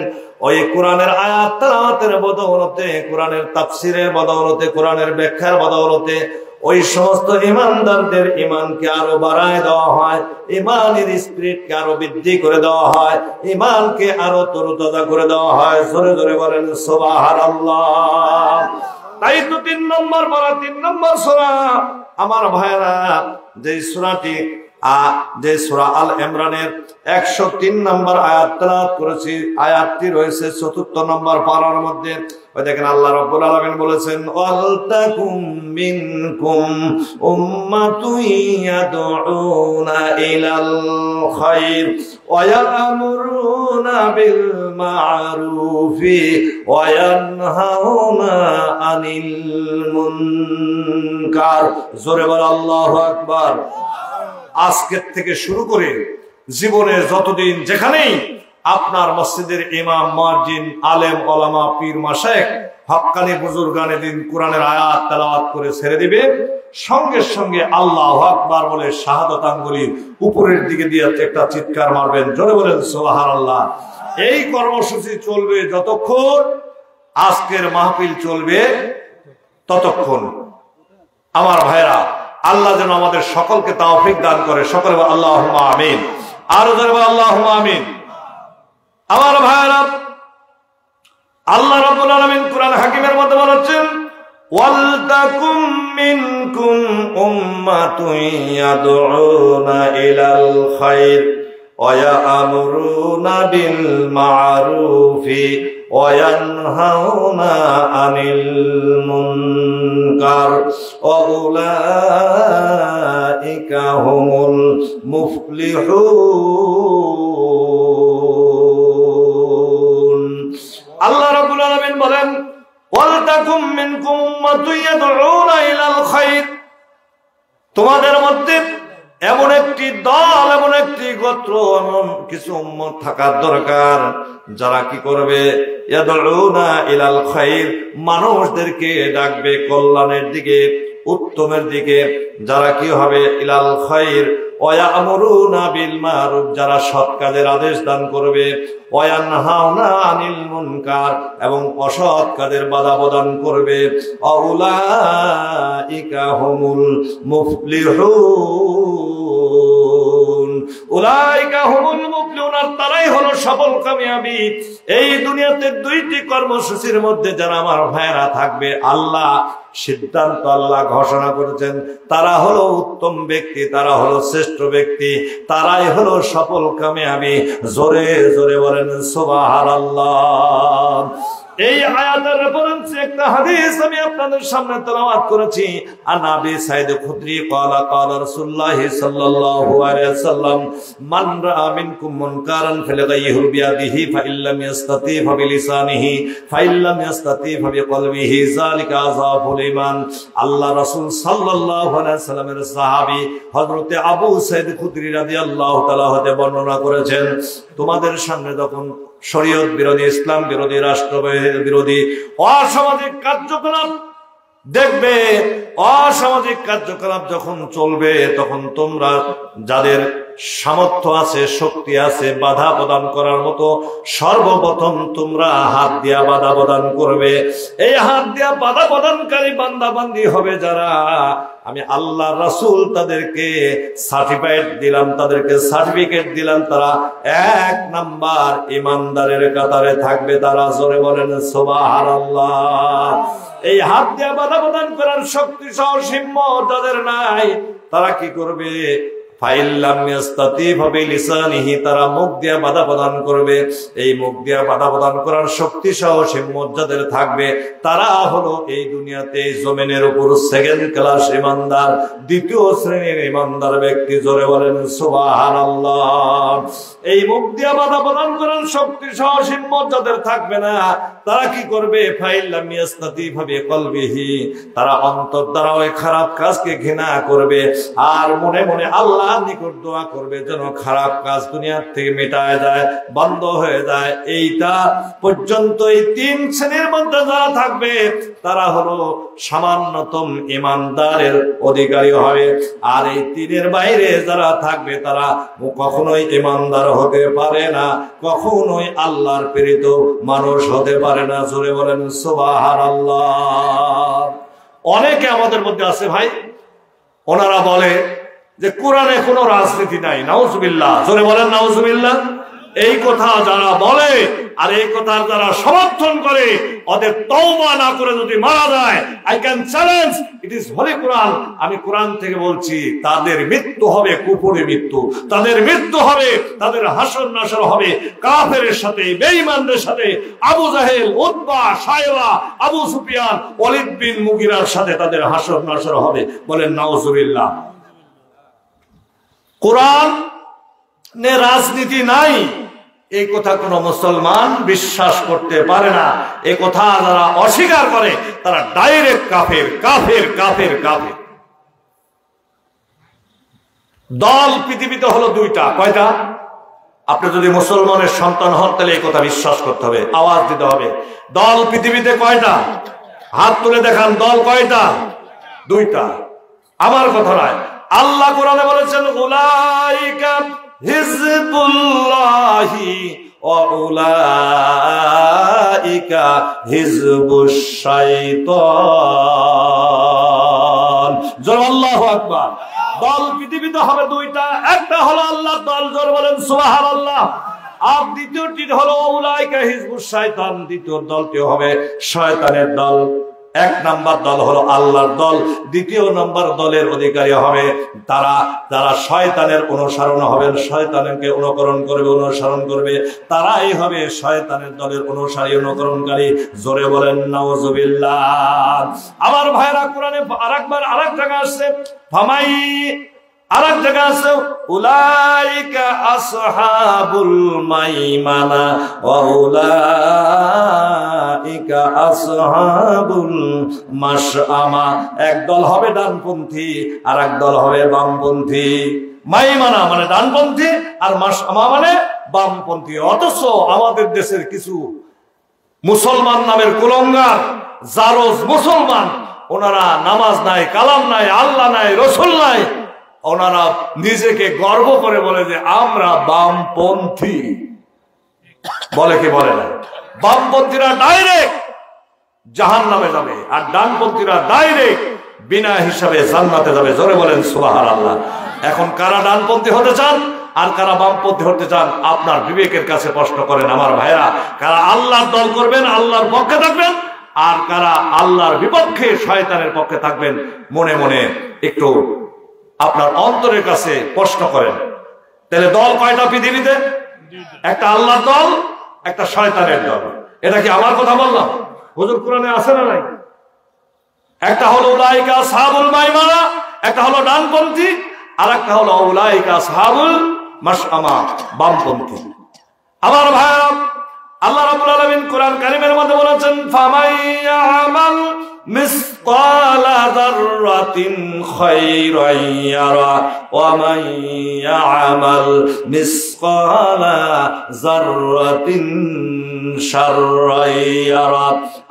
ওই কোরআনের আয়াত তেলাওয়াতের বদৌলতে, কোরআনের তাফসীরের বদৌলতে, কোরআনের ব্যাখ্যার বদৌলতে ওই সমস্ত ঈমানদারদের ঈমানকে আরো বাড়ায় দেওয়া হয়, ঈমানের স্পিরিটকে আরো বৃদ্ধি করে দেওয়া হয়, ঈমানকে আরো তরুতাজা করে দেওয়া হয়। জোরে জোরে বলেন সুবহানাল্লাহ। তাই তো 3 নম্বর পারা, 3 নম্বর সূরা, আমার ভাইরা, যে সূরাটি যে সূরা আল ইমরানের 103 নম্বর আয়াত তেলাওয়াত করেছি, আয়াতটি রয়েছে 4 নম্বর পারার মধ্যে। ওই দেখেন আল্লাহ রাব্বুল আলামিন বলেছেন, ওয়াল তাকুম মিনকুম উম্মাতুন ইয়াদউনা ইলাল খায়র ওয়া ইয়ামুরুনা বিল মা'রুফি ওয়া ইয়ানহাউনা আনিল মুনকার। জোরে বল আল্লাহু আকবার। আজকের থেকে শুরু করে জীবনের যতদিন যেখানেই আপনার মসজিদের ইমাম, মুয়াজ্জিন, আলেম, ওলামা, পীর, মাশায়েখ, হক্কানি বুজুর্গানে দিন কোরআনের আয়াত তেলাওয়াত করে ছেড়ে দিবে, সঙ্গে সঙ্গে আল্লাহু আকবার বলে শাহাদাত আঙ্গুলি উপরের দিকে দিয়ে একটা চিৎকার মারবেন। জোরে বলেন সুবহানাল্লাহ। এই কর্মসূচি চলবে যতক্ষণ, আজকের মাহফিল চলবে ততক্ষণ। আমার ভাইরা, আল্লাহ যেন আমাদের সকলকে তৌফিক দান করে। সকলে আল্লাহুম্মা আমিন। আরো জোরে আল্লাহুম্মা আমিন। আমার ভাইরা, আল্লাহ রাব্বুল আলামিন কুরআন হাকিমের মধ্যে বলেছেন, ওয়াল তাকুম মিনকুম উম্মাতুন ইয়াদউনা ইলাল খায়র ওয়া ইয়ামুরুনা বিল মা'রুফি ওয়া ইয়ানহাউনা আনিল মুনকার ওয়া উলাইকা হুমুল মুফলিহুন। আল্লাহ রাব্বুল আলামিন বলেন, ওয়াল তাকুম মিনকুম উম্মাতুন ইয়াদউনা ইলাল খায়র, তোমাদের মধ্যে এমন একটি দল, এমন একটি গোত্র, এমন কিছু উম্মত থাকার দরকার যারা কি করবে, ইয়াদউনা ইলাল খায়র, মানুষদেরকে ডাকবে কল্যাণের দিকে, উত্তমের দিকে। যারা কি হবে, ইলাল খায়র ওয়া ইয়ামুরুনা বিল মা'রুফ, যারা সৎ কাজের আদেশ দান করবে, ওয়া ইয়ানহাউনা আনিল মুনকার, এবং অসৎ কাজের বাধা প্রদান করবে। উলাইকা হুমুল মুফলিহুন। উলাইকা হুমুল মুফলিহুন, আর তারাই হলো সফল কামিয়াবি। এই দুনিয়াতে 2টি কর্মসূচির মধ্যে যারা আমার ভাইরা থাকবে, আল্লাহ সিদ্ধান্ত, আল্লাহ ঘোষণা করেছেন, তারা হলো উত্তম ব্যক্তি, তারা হলো শ্রেষ্ঠ ব্যক্তি, তারাই হলো সফল কামিয়াবি। জোরে জোরে বলেন সুবহানাল্লাহ। এই আয়াতের রেফারেন্সে একটা হাদিস আমি আপনাদের সামনে তেলাওয়াত করেছি। আন আবি সাঈদ খুদরি قال قال رسول الله صلى الله عليه وسلم من راى منكم منكرا فليغيره بيده فإن لم يستطع فبلسانه فإن لم يستطع فبقلبه ذلك أضعف الإيمان। আল্লাহ রাসূল সাল্লাল্লাহু আলাইহি ওয়াসাল্লামের সাহাবী হযরতে আবু সাঈদ খুদরি রাদিয়াল্লাহু তাআলা হতে বর্ণনা করেছেন, তোমাদের সামনে যখন শরীয়ত বিরোধী, ইসলাম বিরোধী, রাষ্ট্র বিরোধী অসামাজিক কার্যকলাপ দেখবে অসামাজিক কার্যকলাপ যখন চলবে তখন তোমরা যাদের সামর্থ্য আছে, শক্তি আছে, বাধা প্রদান করার মতো সর্বপ্রথম তোমরা হাত দিয়া বাধা প্রদান করবে। এই হাত দিয়া বাধা প্রদানকারী বান্দা বান্দি হবে যারা, আমি আল্লাহ রাসূল তাদেরকে সার্টিফিকেট দিলাম, তারা 1 নাম্বার ইমানদারের কাতারে থাকবে। তারা জোরে বলেন সুবহানাল্লাহ। এই হাত দিয়া বাধা প্রদান করার শক্তি সহ হিম্মত যাদের নাই, তারা কি করবে? তারা মুখ দিয়া বাধা প্রদান করবে। এই মুখ দিয়া বাধা প্রদান করার শক্তি সহ হিম্মত যাদের থাকবে, তারা হলো এই দুনিয়াতে জমিনের উপর সেকেন্ড ক্লাস ইমানদার, দ্বিতীয় শ্রেণীর ইমানদার ব্যক্তি। জোরে বলেন সুবহানাল্লাহ। এই মুখ দিয়া বাধা প্রদান করার শক্তি সহ হিম্মত যাদের থাকবে না, তারা কি করবে? তারা অন্তর দ্বারা ওই খারাপ কাজকে ঘৃণা করবে আর মনে মনে আল্লাহ নিকট দোয়া করবে যেন খারাপ কাজ দুনিয়ার থেকে মেটায় যায়, বন্ধ হয়ে যায়। এইটা পর্যন্ত এই 3 শ্রেণীর মধ্যে যারা থাকবে তারা হলো সামান্যতম ইমানদারের অধিকারী হবে। আর এই 3-এর বাইরে যারা থাকবে তারা কখনোই ইমানদার হতে পারে না, কখনোই আল্লাহর প্রেরিত মানুষ হতে পারে না। জোরে বলেন সুবহানাল্লাহ। অনেকে আমাদের মধ্যে আছে ভাই, ওনারা বলে যে কোরআনে কোনো রাজনীতি নাই। নাউজুবিল্লাহ। জোরে বলেন নাউজুবিল্লাহ। এই কথা যারা বলে আর এই কথার যারা সমর্থন করে, ওদের তওবা না করে যদি মারা যায়, I can challenge, it is holy Quran, আমি কোরআন থেকে বলছি, তাদের মৃত্যু হবে কুফরি মৃত্যু, তাদের মৃত্যু হবে, তাদের হাসর নাসর হবে কাফেরের সাথে, বেঈমানদের সাথে, আবু জাহেল, উতবা, শায়বা, আবু সুফিয়ান, ওয়ালিদ বিন মুগিরার সাথে তাদের হাসর নাসর হবে। বলেন নাউজুবিল্লাহ। কোরআন নে রাজনীতি নাই, এই কথা কোন মুসলমান বিশ্বাস করতে পারে না। এই কথা যারা অস্বীকার করে তারা ডাইরেক্ট কাফের, কাফের, কাফের, কাফের। দল পৃথিবীতে হলো 2টা। কয়টা? আপনি যদি মুসলমানের সন্তান হন তাহলে এই কথা বিশ্বাস করতে হবে, আওয়াজ দিতে হবে। দল পৃথিবীতে কয়টা? হাত তুলে দেখান, দল কয়টা? 2টা। আমার কথা নয়, আল্লাহ কোরআনে বলেছেন উলাইকা হিজবুল্লাহি ওয়া উলাইকা হিজবুশ শাইতান। জোরে আল্লাহু আকবার। দল পৃথিবীতে হবে 2টা, একটা হলো আল্লাহর দল, জোরে বলেন সুবহানাল্লাহ। আর দ্বিতীয়টি হলো উলাইকা হিজবুশ শাইতান, দ্বিতীয় দলটি হবে শয়তানের দল। 1 নাম্বার দল হলো আল্লাহর দল, 2 নাম্বার দলের অধিকারী হবে তারা যারা শয়তানের অনুসরণ হবেন, শয়তানকে অনুকরণ করবে, অনুসরণ করবে, তারাই হবে শয়তানের দলের অনুসারী, অনুকরণকারী। জোরে বলেন নাউজুবিল্লাহ। আমার ভাইরা, কোরআনে আরেকবার আরেক জায়গা আসছে, ফামাই, আরেক জায়গা আছে উলাইকা আসহাবুল মাইমানা ওয়া উলাইকা আসহাবুল মাশআমা। এক দল হবে ডানপন্থী আর এক দল হবে বামপন্থী। মাইমানা মানে ডানপন্থী আর মাশআমা মানে বামপন্থী। অথচ আমাদের দেশের কিছু মুসলমান নামের কুলঙ্গার, জারজ মুসলমান, ওনারা নামাজ নাই, কালাম নাই, আল্লাহ নাই, রসুল নাই, ওনারা নিজেকে গর্ব করে বলে যে আমরা বামপন্থী। বলে কি বলে না? বামপন্থীরা ডাইরেক্ট জাহান্নামে যাবে আর ডানপন্থীরা ডাইরেক্ট বিনা হিসাবে জান্নাতে যাবে। জোরে বলেন সুবহানাল্লাহ। এখন কারা ডানপন্থী হতে চান আর কারা বামপন্থী হতে চান, আপনার বিবেকের কাছে প্রশ্ন করেন আমার ভাইরা। কারা আল্লাহর দল করবেন, আল্লাহর পক্ষে থাকবেন, আর কারা আল্লাহর বিপক্ষে, শয়তানের পক্ষে থাকবেন, মনে মনে একটু আপনার অন্তরের কাছে প্রশ্ন করেন। তাহলে দল কয়টা পৃথিবীতে? একটা আল্লাহর দল, একটা শয়তানের দল। এটা কি আমার কথা বললাম? হুজুর কোরআনে আছে না নাই? একটা হলো উলাইকা আসহাবুল মাইমানা, একটা হলো ডানপন্থী, আর একটা হলো উলাইকা আসহাবুল মাশআমা, বামপন্থী। আমার ভাইরা, আল্লাহ রাব্বুল আলামিন কোরআন কারীমের মধ্যে বলেছেন ফামাইয়ামাল মিসকালা যাররাতিন খায়রান ইয়ারা ওয়া মাইয়ামাল মিসকালা যাররাতিন শাররান ইয়ারা।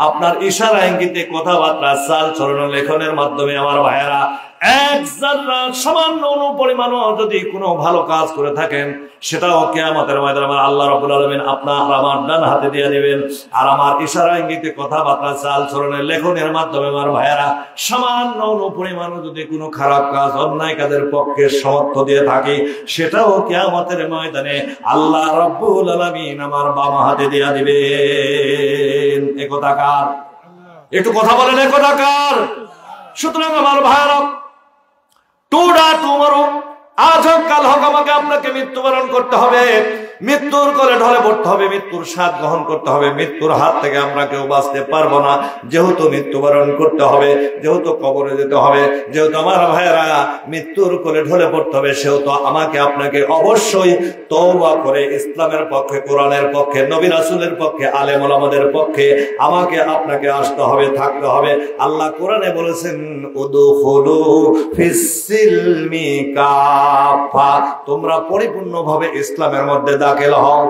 আপনার ইশারা ইঙ্গিতে কথাবার্তা চাল চলন লেখনের মাধ্যমে আমার ভাইয়েরা এক যারা সামান্য অনুপরিমাণও যদি কোনো ভালো কাজ করে থাকেন সেটাও কিয়ামতের ময়দানে আমার আল্লাহ রাব্বুল আলামিন আপনার আমার ডান হাতে দিয়ে দিবেন। আর আমার ইশারা ইঙ্গিতে কথাবার্তা চাল চলনের লেখনের মাধ্যমে আমার ভাইয়েরা সামান্য অনুপরিমাণও যদি কোনো খারাপ কাজ অন্যায় কাজের পক্ষে সমর্থ দিয়ে থাকি সেটাও কিয়ামতের ময়দানে আল্লাহ রাব্বুল আলামিন আমার বাম হাতে দিয়ে দিবেন। এ কথা কার? একটু কথা বলেন, এ কথা কার? সুতরাং আমার ভাইয়েরা টুডা টুমরো আজ হোক কাল হোক আমাকে আপনাকে মৃত্যুবরণ করতে হবে, মৃত্যুর কোলে ঢলে পড়তে হবে, মৃত্যুর স্বাদ গ্রহণ করতে হবে। মৃত্যুর হাত থেকে আমরা কেউ বাঁচতে পারবো না। যেহেতু মৃত্যুবরণ করতে হবে, যেহেতু কবরে যেতে হবে, যেহেতু আমার ভাইয়েরা মৃত্যুর কোলে ঢলে পড়তে হবে, সেহেতু আমাকে আপনাকে অবশ্যই তওবা করে ইসলামের পক্ষে, কোরআনের পক্ষে, নবী রাসূলের পক্ষে, আলেম ওলামাদের পক্ষে আমাকে আপনাকে আসতে হবে, থাকতে হবে। আল্লাহ কোরআনে বলেছেন উদখুলু ফিস-সিলমি কাফা, তোমরা পরিপূর্ণভাবে ইসলামের মধ্যে দাখিল হও।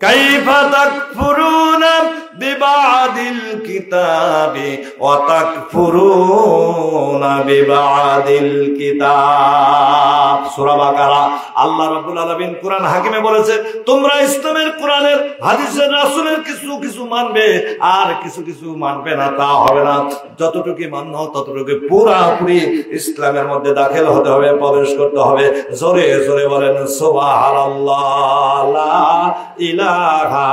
কাইফা তাকফুরুনা বিবাদিল কিতাবি ওয়া তাকফুরুনা বিবাদিল কিতাব। সূরা বাকারা আল্লাহ রাব্বুল আলামিন কোরআন হাকিমে বলেছে তোমরা ইসলামের, কোরআনের, হাদিসের, রাসূলের কিছু কিছু মানবে আর কিছু কিছু মানবে না, তা হবে না। যতটুকু মান্য ততটুকু পুরোপুরি ইসলামের মধ্যে দাখিল হতে হবে, প্রবেশ করতে হবে। জোরে জোরে বলেন সুবহানাল্লাহ, লা ইলাহা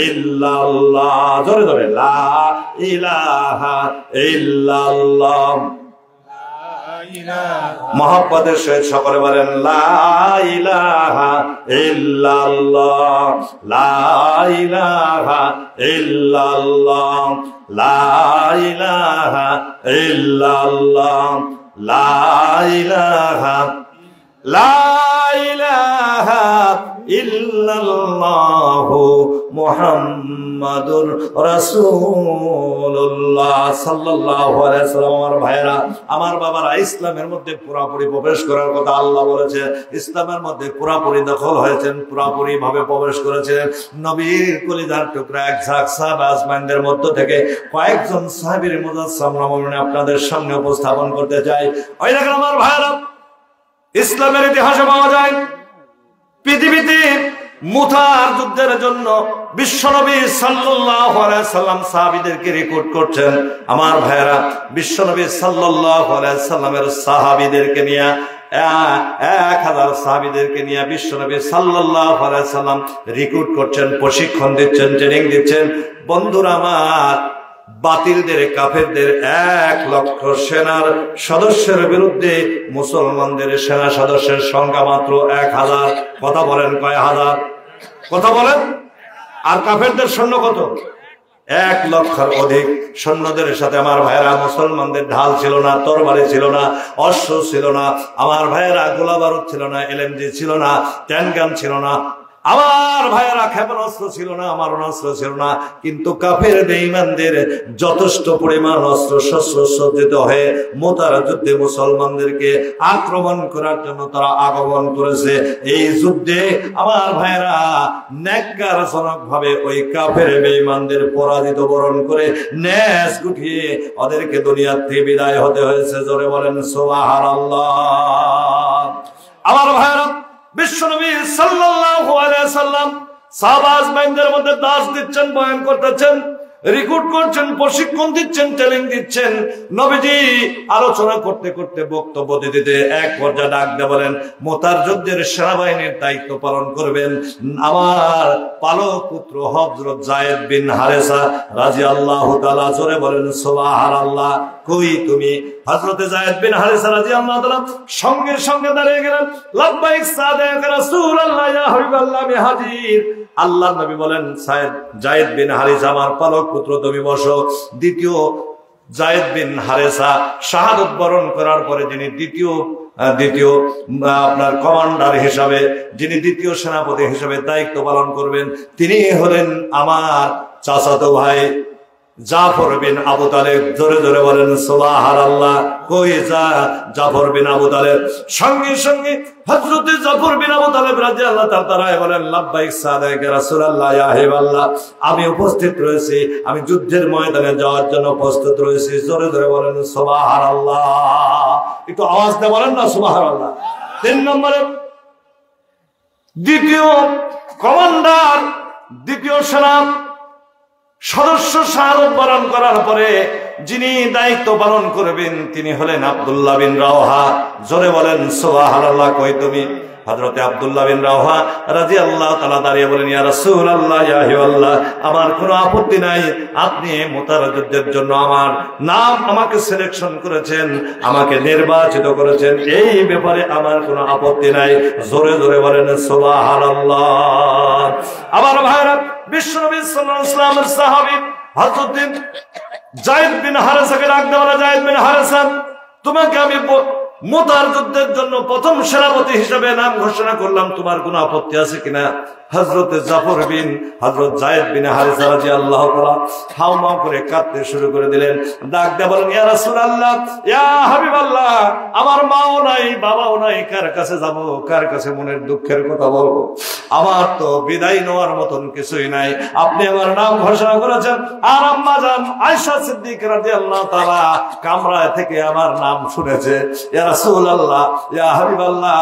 ইল্লাল্লাহ। জোরে জোরে লা ইলাহা ইল্লাল্লাহ। মহব্বতের সহিত সকলে বলেন লা ইলাহা ইল্লাল্লাহ, লা ইলাহা ইল্লাল্লাহ, লা ইলাহা ইল্লাল্লাহ, লা ইলাহা, লা ইলাহা ইল্লাল্লাহু মুহাম্মাদুর রাসূলুল্লাহ সাল্লাল্লাহু আলাইহি ওয়াসাল্লাম। আমার ভাইরা, আমার বাবারা, ইসলামের মধ্যে পুরোপুরি প্রবেশ করার কথা আল্লাহ বলেছে। ইসলামের মধ্যে পুরোপুরি দখল হয়েছেন, পুরোপুরি ভাবে প্রবেশ করেছেন। নবীর কলিজার টুকরা এক ঝাঁক সাহাবা আজমাইনদের মধ্য থেকে কয়েকজন সাহাবীর মুজাসসাম নামে আপনাদের সামনে উপস্থাপন করতে চাই। ওই দেখেন আমার ভাইরা, ইসলামের ইতিহাসে পাওয়া যায় পৃথিবীতে মুতার যুদ্ধের জন্য বিশ্বনবী সাল্লাল্লাহু আলাইহি সাল্লাম সাহাবীদেরকে রিক্রুট করছেন। আমার ভাইরা, বিশ্বনবী সাল্লাল্লাহু আলাইহি সাল্লামের সাহাবীদেরকে নিয়ে 1000 সাহাবীদেরকে নিয়ে বিশ্বনবী সাল্লাল্লাহু আলাইহি সাল্লাম রিক্রুট করছেন, প্রশিক্ষণ দিচ্ছেন, ট্রেনিং দিচ্ছেন। বন্ধুরা আমার, বাতিলদের, কাফেরদের 1 লক্ষ সেনার সদস্যের বিরুদ্ধে মুসলমানদের সেনা সদস্যের সংখ্যা মাত্র 1000। কথা বলেন কয় হাজার? কথা বলেন। আর কাফেরদের সৈন্য কত? 1 লক্ষের অধিক সৈন্যদের সাথে আমার ভাইয়েরা মুসলমানদের ঢাল ছিল না, তরবারি ছিল না, অশ্ব ছিল না, আমার ভাইয়েরা গোলা বারুদ ছিল না, এলএমজি ছিল না, ট্যানগান ছিল না, আমার ভাইয়েরা ক্ষেপণাস্ত্র ছিল না, মারণাস্ত্র ছিল না। কিন্তু কাফের বেঈমানদের যথেষ্ট পরিমাণ অস্ত্র শস্ত্র সজ্জিত হয়ে মুতার যুদ্ধে মুসলমানদেরকে আক্রমণ করার জন্য তারা আগমন করেছে। এই যুদ্ধে আমার ভাইয়েরা ন্যাক্কারজনক ভাবে ওই কাফের বেঈমানদের পরাজিত বরণ করে ন্যাস গুটিয়ে ওদেরকে দুনিয়া থেকে বিদায় হতে হয়েছে। জোরে বলেন সুবহানাল্লাহ। আমার ভাইয়েরা, বিশ্বনবী সাল্লাল্লাহু আলাইহি সাল্লাম সাহাবা আজমাইনদের মধ্যে দাস দিচ্ছেন, বয়ান করতেছেন, রিক্রুট করছেন, প্রশিক্ষণ দিচ্ছেন, ট্রেনিং দিচ্ছেন। নবীজি আলোচনা করতে করতে, বক্তব্য দিতে এক পর্যায়ে ডাক দিয়ে বলেন মুতার যুদ্ধের সেনাবাহিনীর দায়িত্ব পালন করবেন আমার পালক পুত্র হযরত যায়েদ বিন হারেসা রাদিয়াল্লাহু তাআলা। জোরে বলেন সুবহানাল্লাহ। কই তুমি? হযরতে যায়েদ বিন হারেসা রাদিয়াল্লাহু তাআলা সঙ্গে সঙ্গে দাঁড়িয়ে গেলেন। লাব্বাইক সাদাক রাসূলুল্লাহ, ইয়া হাবিবাল্লাহ, আমি হাজির। আল্লাহর নবী বলেন যায়েদ বিন হারেসা আমার পালক পুত্র, তুমি বসো। দ্বিতীয় যায়েদ বিন হারেসা শাহাদাত বরণ করার পরে যিনি দ্বিতীয় দ্বিতীয় আপনার কমান্ডার হিসাবে, যিনি দ্বিতীয় সেনাপতি হিসাবে দায়িত্ব পালন করবেন, তিনি হলেন আমার চাচাতো ভাই জাফর বিন আবু তালেব। জোরে জোরে বলেন সুবহানাল্লাহ। কই যা জাফর বিন আবু তালেব? সঙ্গে সঙ্গে হযরত জাফর বিন আবু তালেব রাদিয়াল্লাহু তাআলা বলেন, লাব্বাইক সাদাইক রাসূলুল্লাহ ইয়া হাবিবাল্লাহ, আমি উপস্থিত রয়েছি, আমি যুদ্ধের ময়দানে যাওয়ার জন্য প্রস্তুত রয়েছি। জোরে জোরে বলেন সুবহানাল্লাহ। একটু আওয়াজ দিয়ে বলেন না সুবহানাল্লাহ। 3 নম্বরে দ্বিতীয় কমান্ডার, দ্বিতীয় সেনা সদস্য শাহাদাত বরণ করার পরে যিনি দায়িত্ব পালন করবেন তিনি হলেন আব্দুল্লাহ বিন রাওহা। জোরে বলেন সুবহানাল্লাহ। কই তুমি? হযরতে আব্দুল্লাহ বিন রাওহা রাদিয়াল্লাহু তাআলা দাঁড়িয়ে বলেন, ইয়া রাসূলুল্লাহ ইয়া হাবিবাল্লাহ, আমার কোনো আপত্তি নাই, আপনি মুতার যুদ্ধের জন্য আমার নাম আমাকে সিলেকশন করেছেন, আমাকে নির্বাচিত করেছেন, এই ব্যাপারে আমার কোনো আপত্তি নাই। জোরে জোরে বলেন সুবহানাল্লাহ। আমার ভাইরা, বিশ্বনবী সাল্লাল্লাহু আলাইহি ওয়াসাল্লামের সাহাবী হযরত যায়েদ বিন হারেসাকে ডাকতে বলা, যায়েদ বিন হারেসা, তোমাকে আমি মুতার যুদ্ধের জন্য প্রথম সেনাপতি হিসেবে নাম ঘোষণা করলাম, তোমার কোনো আপত্তি আছে কিনা? হযরত যায়েদ বিন হারেসা রাদিয়াল্লাহু তাআলা হাউমাউ করে কাঁদতে শুরু করে দিলেন। ডাক দিয়ে বলেন, ইয়া রাসূলুল্লাহ ইয়া হাবিবাল্লাহ, আমার মাও নাই বাবাও নাই, কার কাছে যাব, কার কাছে মনের দুঃখের কথা বলবো? আমার তো বিদায় নেওয়ার মতন কিছুই নাই, আপনি আমার নাম ঘোষণা করেছেন। আর আম্মা জান আয়েশা সিদ্দিকা রাদিয়াল্লাহু তাআলা কামরা থেকে আমার নাম শুনেছে। ইয়া রাসূলুল্লাহ ইয়া হাবিবাল্লাহ,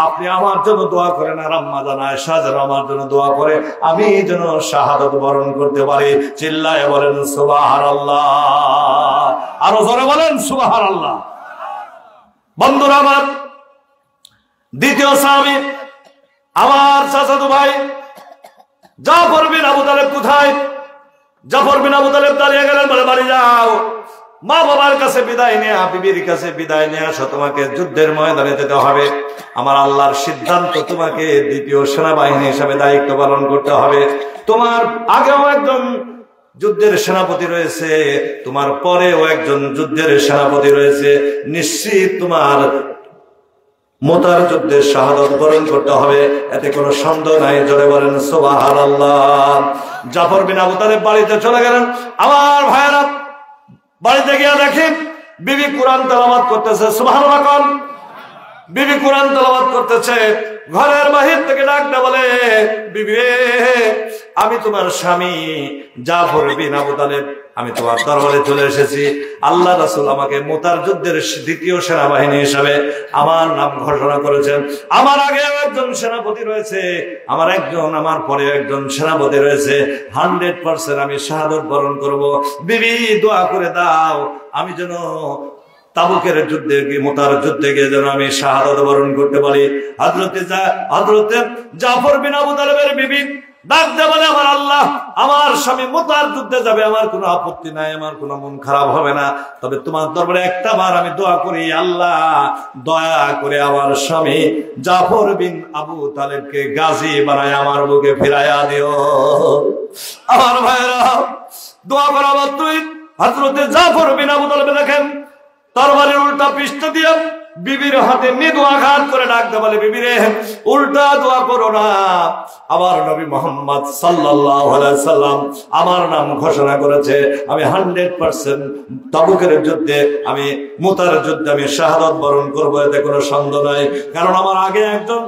আপনি আমার জন্য দোয়া করেন, আর আম্মা জান আয়েশা যেন আমার জন্য দোয়া করে, আমি যেন শাহাদাত বরণ করতে পারি। চিল্লায়ে বলেন সুবহানাল্লাহ। আরো জোরে বলেন সুবহানাল্লাহ। বন্ধুরা আমার, দ্বিতীয় সাহাবী আমার চাচাতো ভাই জাফর বিন আবু তালেব কোথায়? জাফর বিন আবু তালেব দাঁড়িয়ে গেলেন, বলে বাড়ি যাও, মা বাবার কাছে বিদায় নেয়া, বিবির কাছে বিদায় নিয়ে আসো, তোমাকে যুদ্ধের ময়দানে যেতে হবে। আমার আল্লাহর সিদ্ধান্ত, তোমাকে দ্বিতীয় সেনাবাহিনী হিসাবে দায়িত্ব পালন করতে হবে। তোমার আগেও একজন যুদ্ধের সেনাপতি রয়েছে, তোমার পরেও একজন যুদ্ধের সেনাপতি রয়েছে, নিশ্চিত তোমার মুতার যুদ্ধে শাহাদাত বরণ করতে হবে, এতে কোনো সন্দেহ নাই। জোরে বলেন সুবহানাল্লাহ। জাফর বিন আবু তালেব বাড়িতে চলে গেলেন। আমার ভাইয়েরা, বাড়িতে গিয়ে দেখেন বিবি কোরআন তেলাওয়াত করতেছে। সুবহানাল্লাহ কোন? বিবি কোরআন তেলাওয়াত করতেছে। ঘরের বাহির থেকে ডাকতে বলে, বিবি আমি তোমার স্বামী জাফর বিন আবু তালেব, আমি তোমার দরবারে চলে এসেছি। আল্লাহ রাসূল আমাকে মুতার যুদ্ধের দ্বিতীয় সেনাবাহিনী হিসাবে আমার নাম ঘোষণা করেছেন। আমার আগে একজন সেনাপতি রয়েছে, আমার পরে একজন সেনাপতি রয়েছে। 100% আমি শাহাদাত বরণ করব। বিবি দোয়া করে দাও, আমি যেন তাবুকের যুদ্ধে গিয়ে, মুতার যুদ্ধে গিয়ে যেন আমি শাহাদাত বরণ করতে পারি। হযরতে জাফর বিন আবু তালেবের বিবি ডাক দিয়ে বলে, আমার আল্লাহ, আমার স্বামী মুতার যুদ্ধে যাবে, আমার কোনো আপত্তি নাই, আমার কোনো মন খারাপ হবে না, তবে তোমার দরবারে একটা বার আমি দোয়া করি, আল্লাহ দয়া করে আমার স্বামী জাফর বিন আবু তালেবকে গাজী বানায় আমার বুকে ফিরাইয়া দিও। আমার ভাইরা, দোয়া করা মাত্রই হযরতে জাফর বিন আবু তালেব দেখেন তরবারির উল্টা পৃষ্ঠ দিয়ে বিবির হাতে মৃদু আঘাত করে ডাকতে বলে, বিবিরে উল্টা দোয়া করো না, আমার নবী মুহাম্মদ সাল্লাল্লাহু আলাইহি সাল্লাম আমার নাম ঘোষণা করেছে, আমি 100% তাবুকের যুদ্ধে, আমি মুতার যুদ্ধে আমি শাহাদাত বরণ করবো, এতে কোনো সন্দেহ নাই। কারণ আমার আগে একজন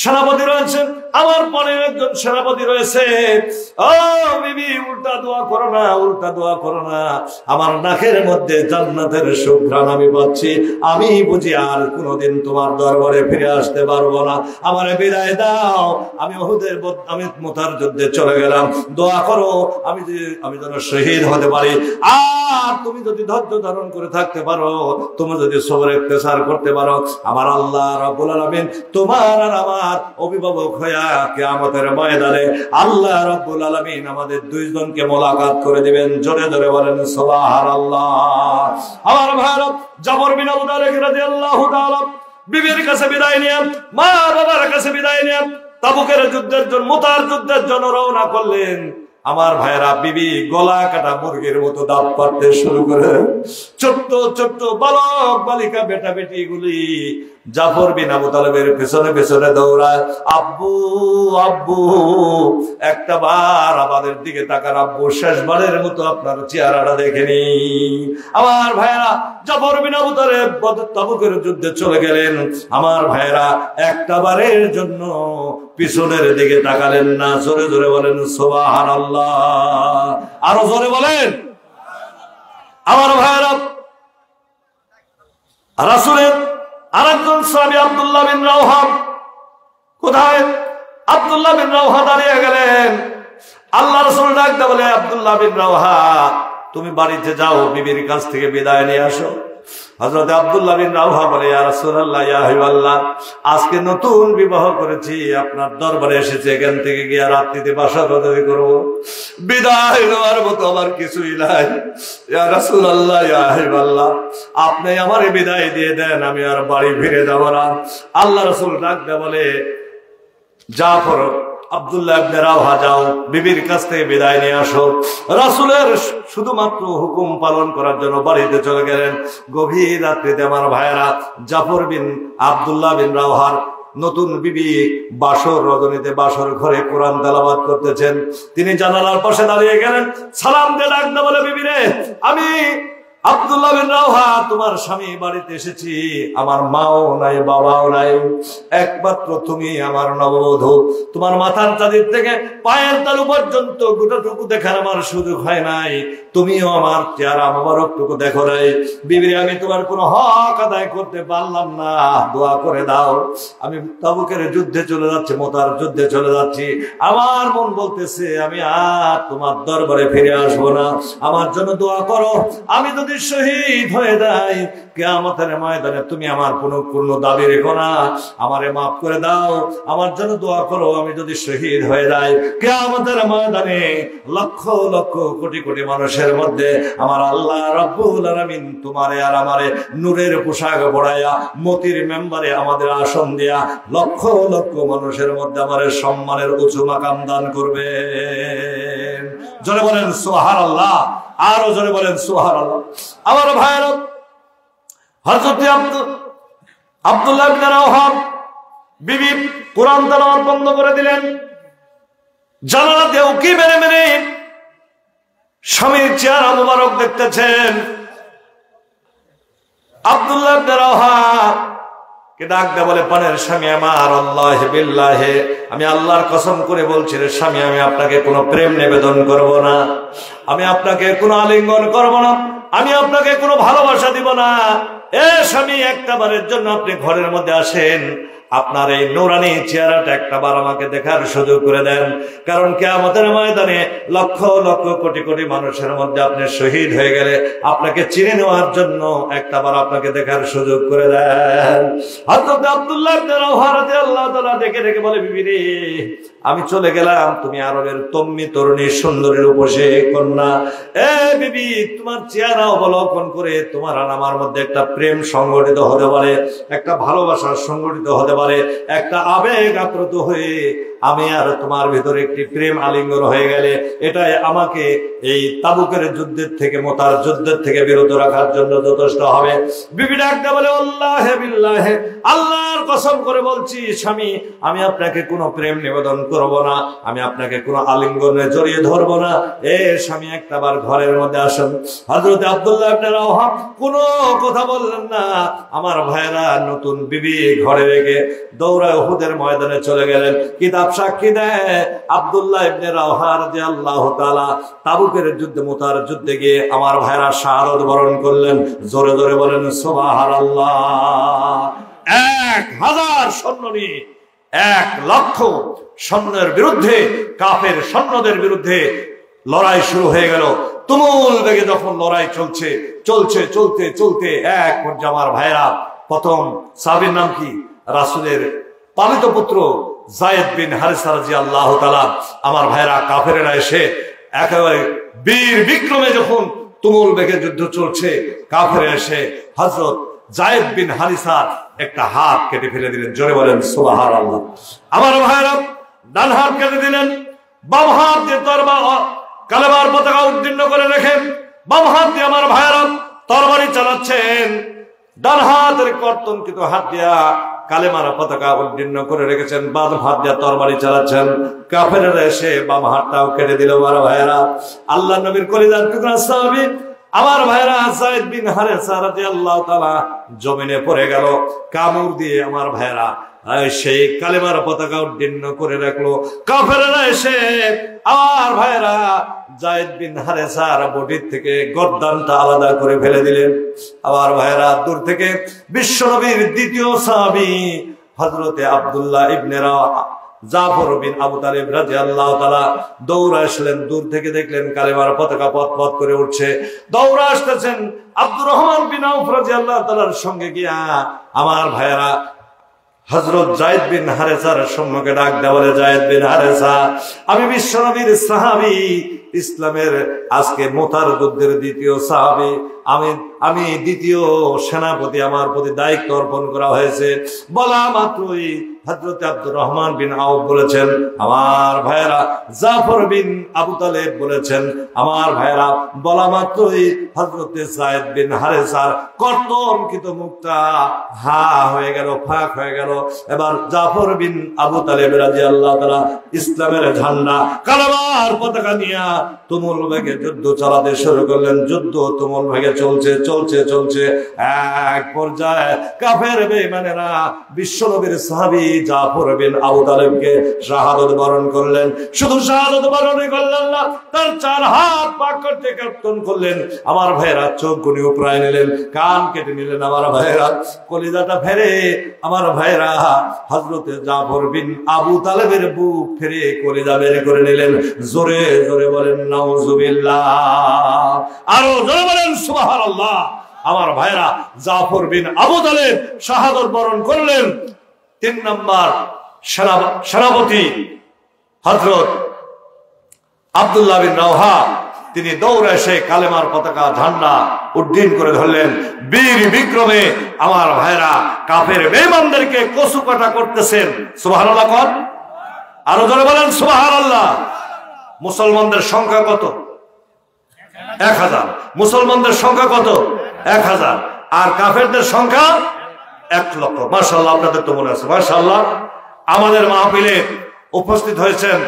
সেনাপতি রয়েছে, আমার পরে একজন সেনাপতি রয়েছে। ও বিবি, উল্টা দোয়া করো না, উল্টা দোয়া করো না, আমার নাকের মধ্যে জান্নাতের সুঘ্রাণ আমি পাচ্ছি, আমি বুঝি আর কোনোদিন তোমার দরবারে ফিরে আসতে পারবো না, আমারে বিদায় দাও, আমি মুতার যুদ্ধে চলে গেলাম, দোয়া করো আমি যেন শহীদ হতে পারি। আর তুমি যদি ধৈর্য ধারণ করে থাকতে পারো, তুমি যদি সবর ইখতিসার করতে পারো, আমার আল্লাহ রাব্বুল আলামিন তোমার আর আমার অভিভাবক হইয়া কিয়ামতের ময়দানে আল্লাহ রাব্বুল আলামিন আমাদের দুইজনকে মোলাকাত করে দিবেন। জোরে জোরে বলেন সুবহানাল্লাহ। আমার ভাইরা, জাফর বিন আবু তালেব রাদিয়াল্লাহু তাআলা বিবির কাছে বিদায় নিয়ে, মা বাবার কাছে বিদায় নিয়ে তাবুকের যুদ্ধের জন্য, মুতার যুদ্ধের জন্য রওনা করলেন। আমার ভাইরা, বিবি গলা কাটা মুরগির মতো দাঁত পাড়তে শুরু করে। ছোট্ট ছোট্ট বালক বালিকা বেটা বেটি গুলি জাফর বিন আবু তালেবের পেছনে পেছনে দৌড়ায়, আব্বু আব্বু, একটা বার আমাদের দিকে তাকান আব্বু, শেষবারের মতো আপনার চেহারাটা দেখেনি। আমার ভাইয়েরা, জাফর বিন আবু তালেব তাবুকের যুদ্ধে চলে গেলেন। আমার ভাইয়েরা একটা বারের জন্য পিছনের দিকে তাকালেন না। জোরে জোরে বলেন সুবহানাল্লাহ, আরো জোরে বলেন। আমার ভাইয়েরা, রাসূলের আরেকজন সাহাবী আব্দুল্লাহ বিন রাওহা কোথায়? আব্দুল্লাহ বিন রাওহা দাঁড়িয়ে গেলেন। আল্লাহ রাসূল ডাকতে বলে, আব্দুল্লাহ বিন রাওহা, তুমি বাড়িতে যাও, বিবির কাছ থেকে বিদায় নিয়ে আসো। হযরত আব্দুল্লাহ বিন রাওহা বলে, ইয়া রাসূলুল্লাহ, ইয়া হাবিবাল্লাহ, আজকে নতুন বিবাহ করেছি, আপনার দরবারে এসেছি, এখান থেকে গিয়ে রাত্রিতে বাসা বাঁধাই করব, বিদায় নেওয়ার মতো আমার কিছুই নাই। ইয়া রাসূলুল্লাহ, ইয়া হাবিবাল্লাহ, আপনি আমারে বিদায় দিয়ে দেন, আমি আর বাড়ি ফিরে যাব না। আল্লাহ রাসূল ডাকতে বলে, জাফর, আব্দুল্লাহ ইবনে রাওহা, যাও, বিবির কাছ থেকে বিদায় নিয়ে আসো। রাসূলের শুধুমাত্র হুকুম পালন করার জন্য বাড়িতে চলে গেলেন। গভীর রাত্রিতে আমার ভাইয়েরা, জাফর বিন আব্দুল্লাহ বিন রাওহার নতুন বিবি বাসর রজনীতে বাসর ঘরে কোরআন তেলাওয়াত করতেছেন। তিনি জানালার পাশে দাঁড়িয়ে গেলেন, সালাম দিয়ে ডাকতে বলে, বিবি রে, আমি আব্দুল্লাহ বিন রাওহা তোমার স্বামী বাড়িতে এসেছি। আমার মাও নাই, বাবাও নাই, একমাত্র তুমি আমার নববধূ। তোমার মাথার চাঁদির থেকে পায়ের তালু পর্যন্ত গোটাটুকু দেখার আমার সুযোগ হয় নাই, তুমিও আমার চেহারা মোবারকটুকু দেখো নাই। বিবি, আমি তোমার কোনো হক আদায় করতে পারলাম না, দোয়া করে দাও। আমি তাবুকের যুদ্ধে চলে যাচ্ছি, মোতার যুদ্ধে চলে যাচ্ছি, আমার মন বলতেছে আমি আর তোমার দরবারে ফিরে আসবো না, আমার জন্য দোয়া করো। আমি যদি শহীদ হয়ে যাই কিয়ামতের ময়দানে তুমি আমার কোনো দাবি রেখো না, আমারে মাফ করে দাও, আমার জন্য দোয়া করো। আমি যদি শহীদ হয়ে যাই কিয়ামতের ময়দানে লক্ষ লক্ষ কোটি কোটি মানুষের মধ্যে আমার আল্লাহ রাব্বুল আলামিন তোমারে আর আমারে নূরের পোশাক পরাইয়া মতির মেম্বারে আমাদের আসন দিয়া লক্ষ লক্ষ মানুষের মধ্যে আমারে সম্মানের উঁচু মাকাম দান করবে। জোরে বলেন সুবহানাল্লাহ, আরো জোরে বলেন সুবহানাল্লাহ। আমার ভাইয়েরা, হযরত আব্দুল্লাহ ইবনে রাওহা বিবি কোরআন তেলাওয়াত বন্ধ করে দিলেন। জানালা দিয়ে উকি মেরে মেরে স্বামীর চেহারা মুবারক দেখতেছেন। আব্দুল্লাহ ইবনে রাওহা কে ডাক দেয়া বলে, পানের স্বামী আমার, আল্লাহ বিল্লাহে, আমি আল্লাহর কসম করে বলছি রে স্বামী, আমি আপনাকে কোনো প্রেম নিবেদন করব না, আমি আপনাকে কোনো আলিঙ্গন করব না, আমি আপনাকে কোনো ভালোবাসা দিব না। এ স্বামী, একটা বারের জন্য আপনি ঘরের মধ্যে আসেন, আপনার এই নূরানি চেহারাটা একটা বার আমাকে দেখার সুযোগ করে দেন, কারণ কিয়ামতের ময়দানে লক্ষ লক্ষ কোটি কোটি মানুষের মধ্যে আপনি শহীদ হয়ে গেলে আপনাকে চিনে নেওয়ার জন্য একটা বার আপনাকে দেখার সুযোগ করে দেন। হযরত আব্দুল্লাহ ইবনে রাওহা রাদিয়াল্লাহু তাআলা দেখে দেখে বলে, বিবি রে, আমি চলে গেলাম, তুমি আরবের তম্মি তরুণী সুন্দরী রূপসী কন্যা। এ বিবি, তোমার চেহারা অবলোকন করে তোমার আর আমার মধ্যে একটা প্রেম সংগঠিত হতে পারে, একটা ভালোবাসা সংগঠিত হতে পারে, একটা আবেগ আপ্লুত হয়ে আমি আর তোমার ভিতরে একটি প্রেম আলিঙ্গন হয়ে গেলে এটাই আমাকে এই তাবুকের যুদ্ধের থেকে, মোতার যুদ্ধের থেকে বিরত রাখার জন্য যথেষ্ট হবে। বিবি ডাকতে বলে, আল্লাহে বিল্লাহে, আল্লাহর কসম করে বলছি স্বামী, আমি আপনাকে কোনো প্রেম নিবেদন করব না, আমি আপনাকে কোনো আলিঙ্গনে জড়িয়ে ধরব না। এ স্বামী, একটাবার ঘরের মধ্যে আসুন। হযরত আব্দুল্লাহ ইবনে রাওহা কোনো কথা বললেন না। আমার ভাইরা, নতুন বিবি ঘরে রেখে দৌড়ায় উহুদের ময়দানে চলে গেলেন। কিতাব সাক্ষী দেয়, আব্দুল্লাহ ইবনে রাওহা রাদিয়াল্লাহু তাআলা তাবুকের যুদ্ধে, মোতার যুদ্ধে গিয়ে আমার ভাইরা শাহাদাত বরণ করলেন। জোরে জোরে বলেন সুবহানাল্লাহ। 1000 সৈন্য নিয়ে 1 লক্ষ সৈন্যের বিরুদ্ধে, কাফের সৈন্যদের বিরুদ্ধে লড়াই শুরু হয়ে গেল। তুমুল বেগে যখন লড়াই চলছে চলতে চলতে এক পর্যায়ে আমার ভাইরা, প্রথম সাহাবীর নাম কি? রাসূলের পালিত পুত্র যায়েদ বিন হারিসা রাদিয়াল্লাহু তাআলা। আমার ভাইরা, কাফেরেরা এসে একেবারে বীর বিক্রমে যখন তুমুল বেগে যুদ্ধ চলছে, কাফেররা এসে হযরত যায়েদ বিন হারিসার একটা হাত কেটে ফেলে দিলেন। জোরে বলেন সুবহানাল্লাহ। আমার ভাইরা, ডান হাত কেটে দিলেন, বাম হাত দিয়ে তরবারি কালেমার পতাকা উদ্দীর্ণ করে রেখে বাম হাত দিয়ে আমার ভাইরা তরবারি চালাচ্ছেন। ডান হাতের কর্তনকৃত হাত দিয়া কালেমার পতাকা উদ্দীর্ণ করে রেখেছেন, বাম হাত দিয়া তরবারি চালাচ্ছেন। কাফেররা এসে বাম হাতটাও কেটে দিল। আমার ভাইয়েরা, আল্লাহ নবীর কলিজার টুকরা সাহাবী আমার ভাইয়েরা, যায়েদ বিন হারেসা রাদিয়াল্লাহু তাআলা জমিনে পড়ে গেল কামড় দিয়ে। আমার ভাইয়েরা, সেই কালেমার পতাকা উদ্দীর্ণ করে রাখলো। কাফেররা এসে আমার ভাইয়েরা যায়েদ বিন হারেসার বডির থেকে গর্দানটা আলাদা করে ফেলে দিলেন। আমার ভাইয়েরা, দূর থেকে বিশ্বনবীর দ্বিতীয় সাহাবী হযরতে আব্দুল্লাহ ইবনে জাফর বিন আবু তালিব রাদিয়াল্লাহু তাআলা দৌড়ে আসলেন। দূর থেকে দেখলেন কালেমার পতাকা পথ পথ করে উঠছে। দৌড়ে আসতেছেন আব্দুর রহমান বিন আউফ রাদিয়াল্লাহু তাআলার সঙ্গে গিয়া আমার ভাইয়েরা হযরত যায়েদ বিন হারেসার সম্মুখে ডাক দেয়া বলে, যায়েদ বিন হারেসা, আমি বিশ্বনবীর সাহাবী, ইসলামের আজকে মোতার যুদ্ধের দ্বিতীয় সাহাবী, আমি দ্বিতীয় সেনাপতি, আমার প্রতি দায়িত্ব অর্পণ করা হয়েছে। বলা মাত্রই হযরত আব্দুর রহমান বিন আউফ বলেছেন, আমার ভাইয়েরা জাফর বিন আবু তালেব বলেছেন, আমার ভাইয়েরা বলা মাত্রই হযরতে যায়েদ বিন হারেসার কর্তনকৃত মুখটা হা হয়ে গেল, ফাঁক হয়ে গেল। এবার জাফর বিন আবু তালেব রাদিয়াল্লাহু তাআলা ইসলামের ঝান্ডা কালেমার পতাকা নিয়ে তুমুল বেগে যুদ্ধ চালাতে শুরু করলেন। যুদ্ধ তুমুল বেগে চলছে চলছে চলছে। এক পর্যায়ে কাফের বেঈমানেরা বিশ্বনবীর সাহাবী জাফর বিন আবু তালেবকে শাহাদাত বরণ করলেন। শুধু শাহাদাত বরণই করলেন না, তার চার হাত পাক করতে কর্তন করলেন। আমার ভাইয়েরা চোখ গুনি উপড়ায় নিলেন, কান কেটে নিলেন। আমার ভাইয়েরা কলিজাটা ফেরে আমার ভাইয়েরা হযরতে জাফর বিন আবু তালেবের বুক ফেরে কলিজা বের করে নিলেন। জোরে জোরে বলেন নাউজুবিল্লাহ, আরো জোরে বলেন সুবহানাল্লাহ। আমার ভাইয়েরা জাফর বিন আবু তালেব শাহাদাত বরণ করলেন। 3 নম্বর সেনাপতি হযরত আব্দুল্লাহ বিন রাওহা, তিনি দৌড়ে এসে কালেমার পতাকা ঝান্ডা উড্ডীন করে ধরলেন। বীর বিক্রমে আমার ভাইরা কাফের বেঈমানদেরকে কচু কাটা করতেছেন। সুবহানাল্লাহ কোন, আরো জোরে বলেন সুবহানাল্লাহ। মুসলমানদের সংখ্যা কত? 1000। মুসলমানদের সংখ্যা কত? 1000। আর কাফেরদের সংখ্যা 1 লক্ষ। মাশাআল্লাহ, আপনাদের তো মনে আছে। মাশাআল্লাহ, আমাদের মাহফিলে উপস্থিত হয়েছেন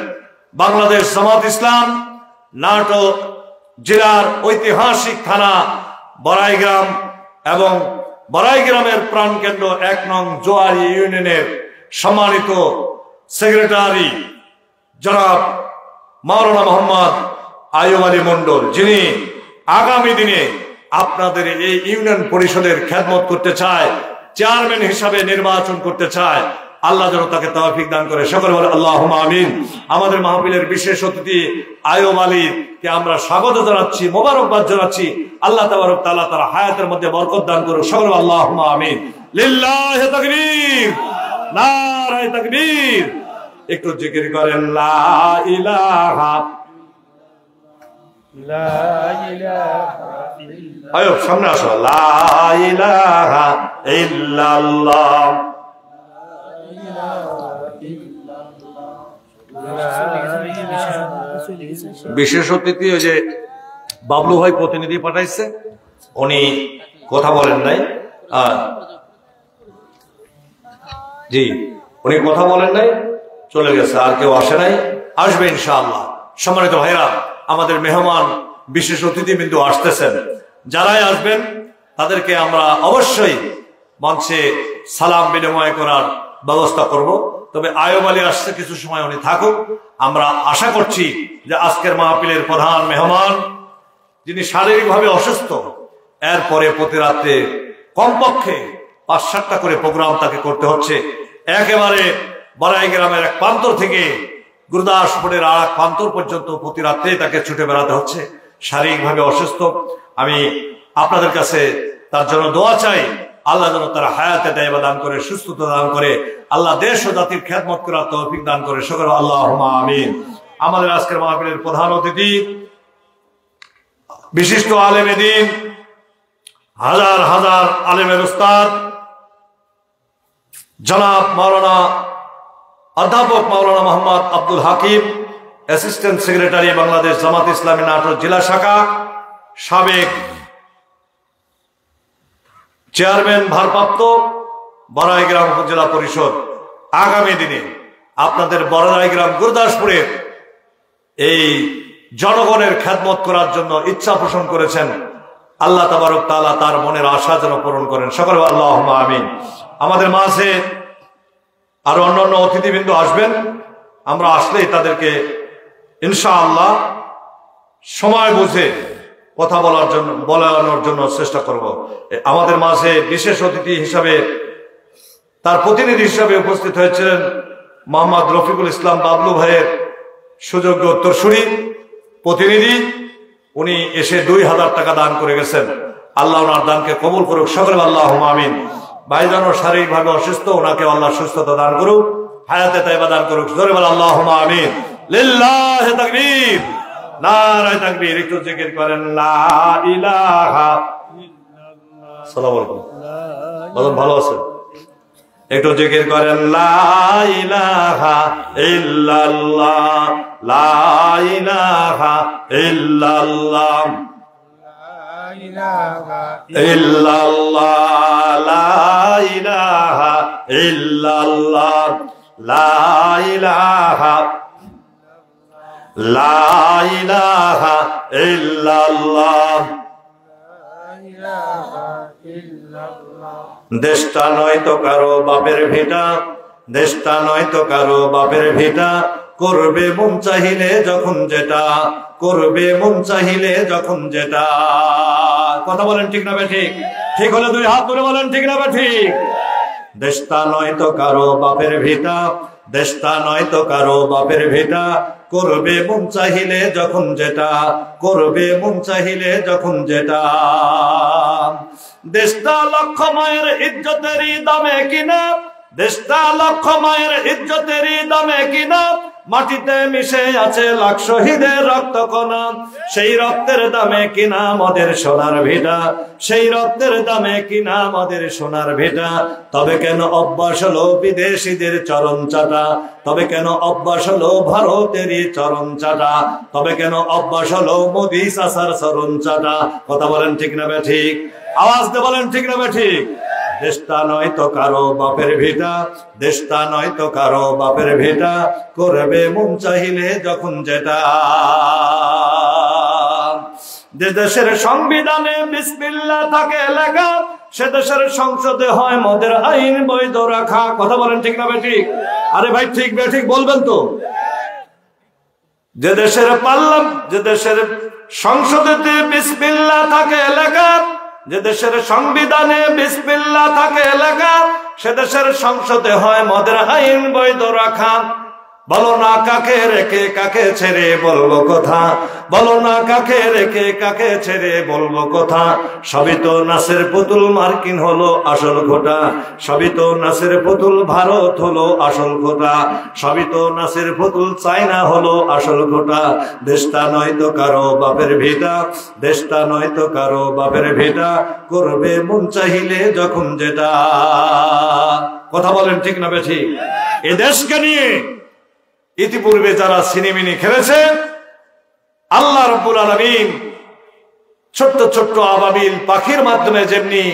বাংলাদেশ জামাত ইসলাম নাটোর জেলার ঐতিহাসিক থানা বড়াইগ্রাম এবং বড়াইগ্রামের প্রাণকেন্দ্র 1 নং জোয়ারি ইউনিয়নের সম্মানিত সেক্রেটারি জনাব মাওলানা মোহাম্মদ আইয়ুব আলী মন্ডল, যিনি আগামী দিনে আপনাদের এই ইউনিয়ন পরিষদের খেদমত করতে চায়, চেয়ারম্যান হিসাবে নির্বাচন করতে চায়। আল্লাহ যেন তাকে তৌফিক দান করে। সকলে বলে আল্লাহুম্মা আমিন। আমাদের মাহফিলের বিশেষ অতিথি আইয়ুব আলীকে আমরা স্বাগত জানাচ্ছি, মোবারকবাদ জানাচ্ছি। আল্লাহ তাবারক তাআলা তার হায়াতের মধ্যে বরকত দান করুন। সকলে আল্লাহুম্মা আমিন। লিল্লাহি তাকবীর, নারায়ে তাকবীর। একটু জিকির করেন লা ইলাহা, লা ইলাহা ইল্লাল্লাহ। আয়ো সামনে আসো। লা ইলাহা ইল্লাল্লাহ, বিশেষ অতিথি ওই যে বাবলু ভাই প্রতিনিধি পাঠাইছে, উনি কথা বলেন নাই। জি, উনি কথা বলেন নাই, চলে গেছে। আর কেউ আসে নাই, আসবে ইনশাআল্লাহ। সম্মানিত ভাইরা, আমাদের মেহমান বিশেষ অতিথি বিন্দু আসতেছেন। যারাই আসবেন তাদেরকে আমরা অবশ্যই মঞ্চে সালাম বিনিময় করার ব্যবস্থা করব। তবে আইয়ুব আলী আসছে, কিছু সময় উনি থাকুক। আমরা আশা করছি যে আজকের মাহফিলের প্রধান মেহমান, যিনি শারীরিকভাবে অসুস্থ, এরপরে প্রতি রাতে কমপক্ষে 5-7টা করে প্রোগ্রাম তাকে করতে হচ্ছে। একেবারে বড়াইগ্রামের এক প্রান্তর থেকে গুরুদাসপুরের আর এক প্রান্তর পর্যন্ত প্রতি রাতে তাকে ছুটে বেড়াতে হচ্ছে। শারীরিকভাবে অসুস্থ। আমি আপনাদের কাছে তার জন্য দোয়া চাই। আল্লাহ যেন তার হায়াতে দায়বা দান করে, সুস্থতা দান করে, আল্লাহ দেশ ও জাতির খেদমত করার তৌফিক দান করে। সকলে আল্লাহুম্মা আমিন। আমাদের আজকের মাহফিলের প্রধান অতিথি বিশিষ্ট আলেমে দ্বীন, হাজার হাজার আলেমের উস্তাদ জনাব মাওলানা অধ্যাপক মাওলানা মোহাম্মদ আব্দুল হাকিম, অ্যাসিস্ট্যান্ট সেক্রেটারি বাংলাদেশ জামাত ইসলামী নাটোর জেলা শাখা, সাবেক চেয়ারম্যান ভারপ্রাপ্ত বড়াইগ্রাম উপজেলা পরিষদ আগামী দিনে আপনাদের বড়াইগ্রাম গুরদাসপুরের এই জনগণের খেদমত করার জন্য ইচ্ছা পোষণ করেছেন। আল্লাহ তাবারক তাআলা তার মনের আশা যেন পূরণ করেন, সকলে আল্লাহুম্মা আমিন। আমাদের মাঝে আরো অন্যান্য অতিথিবৃন্দ আসবেন, আমরা আসলেই তাদেরকে ইনশাআল্লাহ সময় বুঝে কথা বলানোর জন্য চেষ্টা করব। আমাদের মাঝে বিশেষ অতিথি হিসাবে তার প্রতিনিধি হিসাবে উপস্থিত হয়েছিলেন মোহাম্মদ রফিকুল ইসলাম বাবলু ভাইয়ের সুযোগ্য উত্তরসূরি প্রতিনিধি। উনি এসে 2000 টাকা দান করে গেছেন। আল্লাহ ওনার দানকে কবুল করুক, সকলে আল্লাহুম্মা আমিন। ভাইজানও শারীরিকভাবে অসুস্থ, ওনাকে আল্লাহ সুস্থতা দান করুক, হায়াতে তাইবা দান করুক, জোরে বল আল্লাহুম্মা আমিন। লিল্লাহি তাকবীর, নারায়ে তাকবীর। একটু জিকির করেন লা ইলাহা ইল্লাল্লাহ। আসসালামু আলাইকুম, ভালো আছেন? একটু জিকির করেন লা ইলাহা ইল্লাল্লাহ, লা ইলাহা ইল্লাল্লাহ, ইল্লাল্লাহ, লা ইলাহা ইল্লাল্লাহ, লা ইলাহা, লা ইলাহা ইল্লাল্লাহ। দেশটা নয়তো কারো বাপের ভিটা, দেশটা নয়তো কারো বাপের ভিটা, করবে মন চাহিলে যখন যেটা, করবে মন চাহিলে যখন যেটা। কথা বলেন ঠিক না ঠিক? ঠিক হলে 2 হাত তুলে বলেন ঠিক না ঠিক? দেশটা নয়তো কারো বাপের ভিটা, দেশটা নয়তো কারো বাপের ভিটা, করবে মন চাহিলে যখন যেটা, করবে মন চাহিলে যখন যেটা। দেশটা লক্ষ মায়ের ইজ্জতেরই দামে কিনা, দেশটা লক্ষ মায়ের ইজ্জতেরই দামে কিনা, মাটিতে মিশে আছে লাখ শহীদের রক্ত কণা, সেই রক্তের দামে কিনা আমাদের সোনার ভিটা, সেই রক্তের দামে কিনা আমাদের সোনার ভিটা। তবে কেন অভ্যাস হলো বিদেশিদের চরণ চাটা, তবে কেন অভ্যাস হলো ভারতেরই চরণ চাটা, তবে কেন অভ্যাস হলো মোদি চাচার চরণ চাটা। কথা বলেন ঠিক না ঠিক? আওয়াজ দিয়ে বলেন ঠিক না ঠিক? দেশটা নয়তো কারো বাপের ভিটা, দেশটা নয়তো কারো বাপের ভিটা, করবে মন চাহিলে যখন যেটা। যে দেশের সংবিধানে বিসমিল্লাহ থাকে লেখা, সে দেশের সংসদে হয় মদের আইন বৈধ রাখা। কথা বলেন ঠিক না ঠিক? আরে ভাই ঠিক ঠিক বলবেন তো। যে দেশের যে দেশের সংসদেতে বিসমিল্লাহ থাকে লেখা, যে দেশের সংবিধানে বিসমিল্লাহ থাকে লেখা, সে দেশের সংসদে হয় মদের আইন বৈধ রাখা। বলো না কাকে রেখে কাকে ছেড়ে বলবো কথা, বলো না কাকে রেখে কাকে ছেড়ে বলবো কথা। সবই তো নাসের পুতুল মার্কিন হলো আসল খোটা, সবই তো নাসের পুতুল ভারত হলো আসল খোটা, সবই তো নাসের পুতুল চায়না হলো আসল খোটা। দেশটা নয়তো কারো বাপের ভিটা, দেশটা নয়তো কারো বাপের ভিটা, করবে মন চাহিলে যখন যেটা। কথা বলেন ঠিক না বেঠিক? এ দেশকে নিয়ে ইতিপূর্বে যারা সিনেমিনি খেলেছে, আল্লাহ রাব্বুল আলামিন ছোট্ট ছোট্ট আবাবিল পাখির মাধ্যমে যেমনি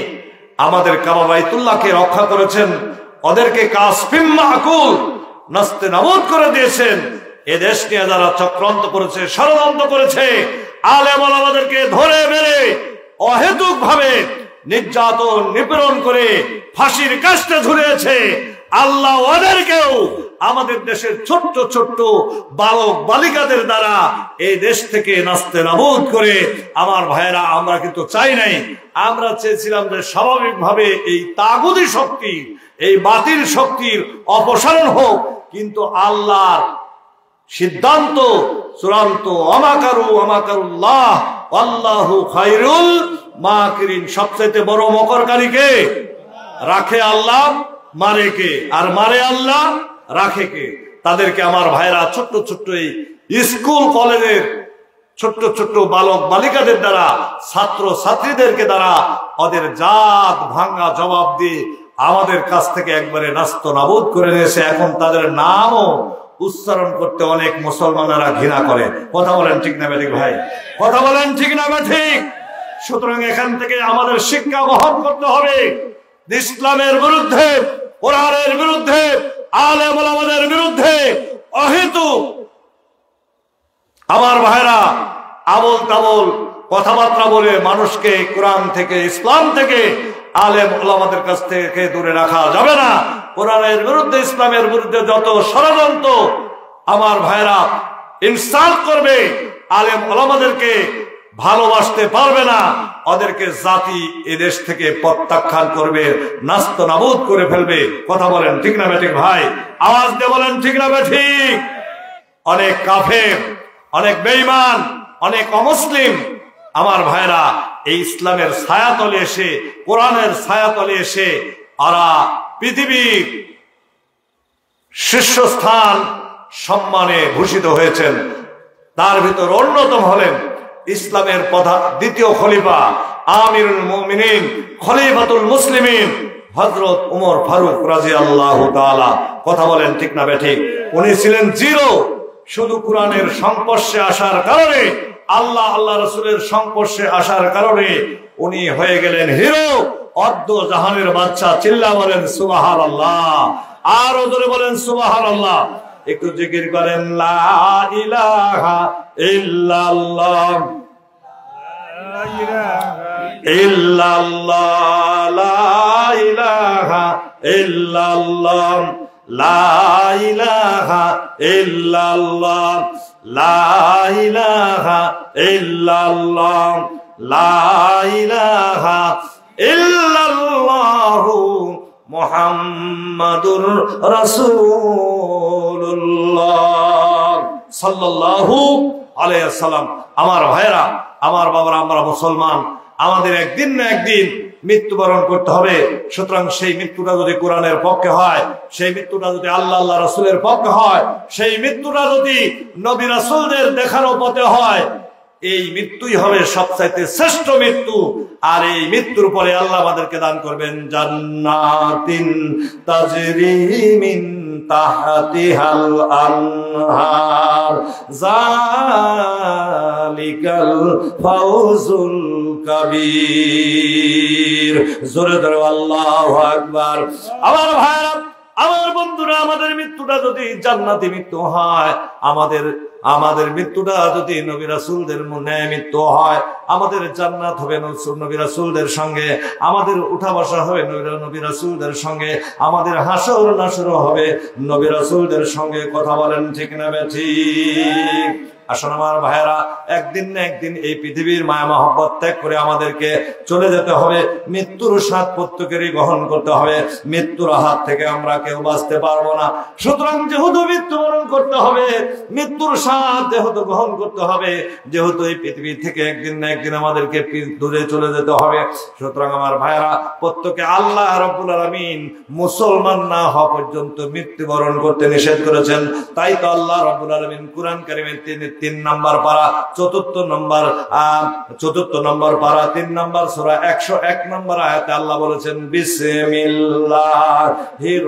আমাদের কাবা বাইতুল্লাহকে রক্ষা করেছেন, ওদেরকে কাসফিম মাকুল নাস্তে নাবুদ করে দিয়েছেন। এ দেশ নিয়ে যারা চক্রান্ত করেছে, ষড়যন্ত্র করেছে, আলেম ওলামাদেরকে ধরে মেরে অহেতুক ভাবে নির্যাতন নিপীড়ন করে ফাঁসির কাস্টে ঝুলিয়েছে, আল্লাহ ওদেরকেও আমাদের দেশের ছোট্ট ছোট্ট বালক বালিকাদের দ্বারা এই দেশ থেকে নাস্তে নাবুদ করে। আমার ভাইয়েরা, আমরা কিন্তু চাই নাই, আমরা চেয়েছিলাম যে স্বাভাবিকভাবে এই তাগুতি শক্তি, এই বাতিল শক্তির অপসারণ হোক, কিন্তু আল্লাহর সিদ্ধান্ত চূড়ান্ত। আমাকারু আমাকারুল্লাহ আল্লাহু খায়রুল মাকিরিন। সবচেয়ে বড় মকরকারীকে রাখে আল্লাহ, মারে কে? আর মারে আল্লাহ, রাখে কে? তাদেরকে আমার ভাইরা ছোট্ট ছোট্ট এই স্কুল কলেজের ছোট্ট ছোট্ট বালক বালিকাদের দ্বারা, ছাত্র ছাত্রীদেরকে দ্বারা ওদের জাত ভাঙ্গা জবাব দিয়ে আমাদের কাছ থেকে একবারে নাস্ত নাবুদ করে নিয়েছে। এখন তাদের নামও উচ্চারণ করতে অনেক মুসলমানেরা ঘৃণা করে। কথা বলেন ঠিক না ঠিক ভাই? কথা বলেন ঠিক না ঠিক? সুতরাং এখান থেকে আমাদের শিক্ষা বহন করতে হবে। ইসলামের বিরুদ্ধে, কোরআনের বিরুদ্ধে, আলেম ওলামাদের বিরুদ্ধে অহেতুক আমার ভাইরা আবল তাবল কথাবার্তা বলে মানুষকে কোরআন থেকে, ইসলাম থেকে, আলেম ওলামাদের কাছ থেকে দূরে রাখা যাবে না। কোরআনের বিরুদ্ধে, ইসলামের বিরুদ্ধে যত ষড়যন্ত্র আমার ভাইরা ইনসাল্ট করবে, আলেম ওলামাদেরকে ভালোবাসতে পারবে না, ওদেরকে জাতি এদেশ থেকে প্রত্যাখ্যান করবে, নাস্ত নাবুদ করে ফেলবে। কথা বলেন ঠিক না বেঠিক ভাই? আওয়াজ দিয়ে বলেন ঠিক না বেঠিক? অনেক কাফের, অনেক বেঈমান, অনেক অমুসলিম আমার ভাইরা এই ইসলামের ছায়াতলে এসে, কোরআনের ছায়াতলে এসে ওরা পৃথিবীর শীর্ষস্থান সম্মানে ভূষিত হয়েছেন। তার ভিতর অন্যতম হলেন ইসলামের দ্বিতীয় খলিফা, আমিরুল মুমিনিন, খলিফাতুল মুসলিমিন, হযরত উমর ফারুক রাদিয়াল্লাহু তাআলা। কথা বলেন ঠিক না বেঠিক? উনি ছিলেন জিরো, শুধু কোরআনের সংস্পর্শে আসার কারণে, আল্লাহ রাসূলের সংস্পর্শে আসার কারণে উনি হয়ে গেলেন হিরো, অর্ধ জাহানের বাদশা। চিল্লা বলেন সুবহানাল্লাহ, আর জোরে বলেন সুবহানাল্লাহ। একটু জিকির করেন লা ইলাহা ইল্লাল্লাহ, ইল্লাল্লাহ, লা ইলাহা ইল্লাল্লাহ, লা ইলাহা ইল্লাল্লাহ, লা ইলাহা ইল্লাল্লাহ, লা ইলাহা ইল্লাল্লাহু মুহাম্মাদুর রাসূলুল্লাহ সাল্লাল্লাহু আলাইহি ওয়াসাল্লাম। আমার ভাইরা, আমার বাবারা, আমরা মুসলমান, আমাদের একদিন না একদিন মৃত্যুবরণ করতে হবে। সুতরাং সেই মৃত্যুটা যদি কোরআনের পক্ষে হয়, সেই মৃত্যুটা যদি আল্লাহ রাসূলের পক্ষে হয়, সেই মৃত্যুটা যদি নবী রাসূলদের দেখানো পথে হয়, এই মৃত্যুই হবে সবচাইতে শ্রেষ্ঠ মৃত্যু। আর এই মৃত্যুর পরে আল্লাহ আমাদেরকে দান করবেন জান্নাতিন তাজরি মিন তাহতিহাল আনহার, যালিকাল ফাউজুল কাবীর। জোরে জোরে আল্লাহু আকবার। আমার ভাইরা, আমার বন্ধুরা, আমাদের মৃত্যুটা যদি জান্নাতি মৃত্যু হয়, আমাদের মৃত্যুটা যদি নবী রাসূলদের ন্যায় মৃত্যু হয়, আমাদের জান্নাত হবে নবী রাসূলদের সঙ্গে, আমাদের উঠা বসা হবে নবী রাসূলদের সঙ্গে, আমাদের হাসর নাসর হবে নবী রাসূলদের সঙ্গে। কথা বলেন ঠিক না বেঠিক? আসুন আমার ভাইয়েরা, একদিন না একদিন এই পৃথিবীর মায়া মহব্বত ত্যাগ করে আমাদেরকে চলে যেতে হবে। মৃত্যুর স্বাদ প্রত্যেকেরই গ্রহণ করতে হবে। মৃত্যুর হাত থেকে আমরা কেউ বাঁচতে পারবো না। সুতরাং যেহেতু মৃত্যুবরণ করতে হবে, মৃত্যুর স্বাদ যেহেতু গ্রহণ করতে হবে, যেহেতু এই পৃথিবী থেকে একদিন না একদিন আমাদেরকে দূরে চলে যেতে হবে, সুতরাং আমার ভাইয়েরা, প্রত্যেকে আল্লাহ রাব্বুল আলামিন মুসলমান না হওয়া পর্যন্ত মৃত্যুবরণ করতে নিষেধ করেছেন। তাই তো আল্লাহ রাব্বুল আলামিন কুরআন কারীমের 3 নম্বর পারা 4 নম্বর পারা 3 নম্বর সূরা 101 নম্বর আয়াতে আল্লাহ বলেছেন বিসমিল্লাহির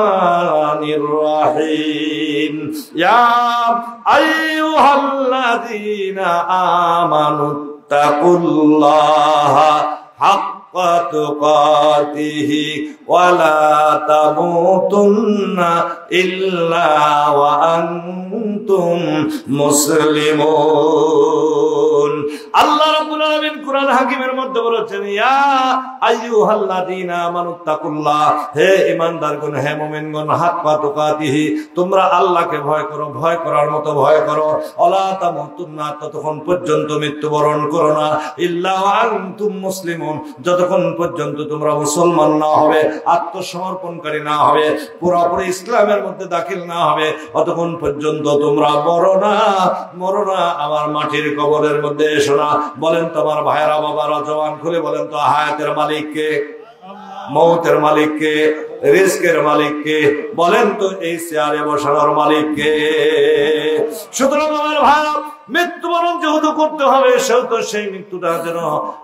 রহমানির রহিম, ইয়া আইয়ুহাল্লাযীনা আমানুত্তাকুল্লাহা হাক্কা তুকাতিহি ওয়া লা তামুতুন্না ইল্লা ওয়া আনতুম মুসলিমুন। আল্লাহ রাব্বুল আলামিন কুরআন হাকিমের মধ্যে বলেছেন, ইয়া আইয়ুহাল্লাযীনা আমানুত্তাকুল্লাহ, হে ঈমানদারগণ, হে মুমিনগণ, হাক্কা তুকাতিহি, তোমরা আল্লাহকে ভয় করো, ভয় করার মতো ভয় করো। ওয়ালা তামুতুন্না, ততক্ষণ পর্যন্ত মৃত্যুবরণ করো না, ইল্লা ওয়া আনতুম মুসলিমুন, যতক্ষণ পর্যন্ত তোমরা মুসলমান না হবে, আত্মসমর্পণকারী না হবে, পুরোপুরি ইসলামের মধ্যে দাখিল না হবে, অতক্ষণ পর্যন্ত তোমরা মরো না আমার মাটির কবরের মধ্যে এসো না। বলেন তো আমার ভাইয়েরা, বাবারা, জওয়ান খুলে বলেন তো, হায়াতের মালিক কে? মৌতের মালিক কে? রিজকের মালিক কে? বলেন তো এই চেয়ারে বসানোর মালিক কে? সুতরাং আমার ভাইয়েরা, মৃত্যুবরণ যেহেতু করতে হবে, সেহেতু সেই মৃত্যুটা যেন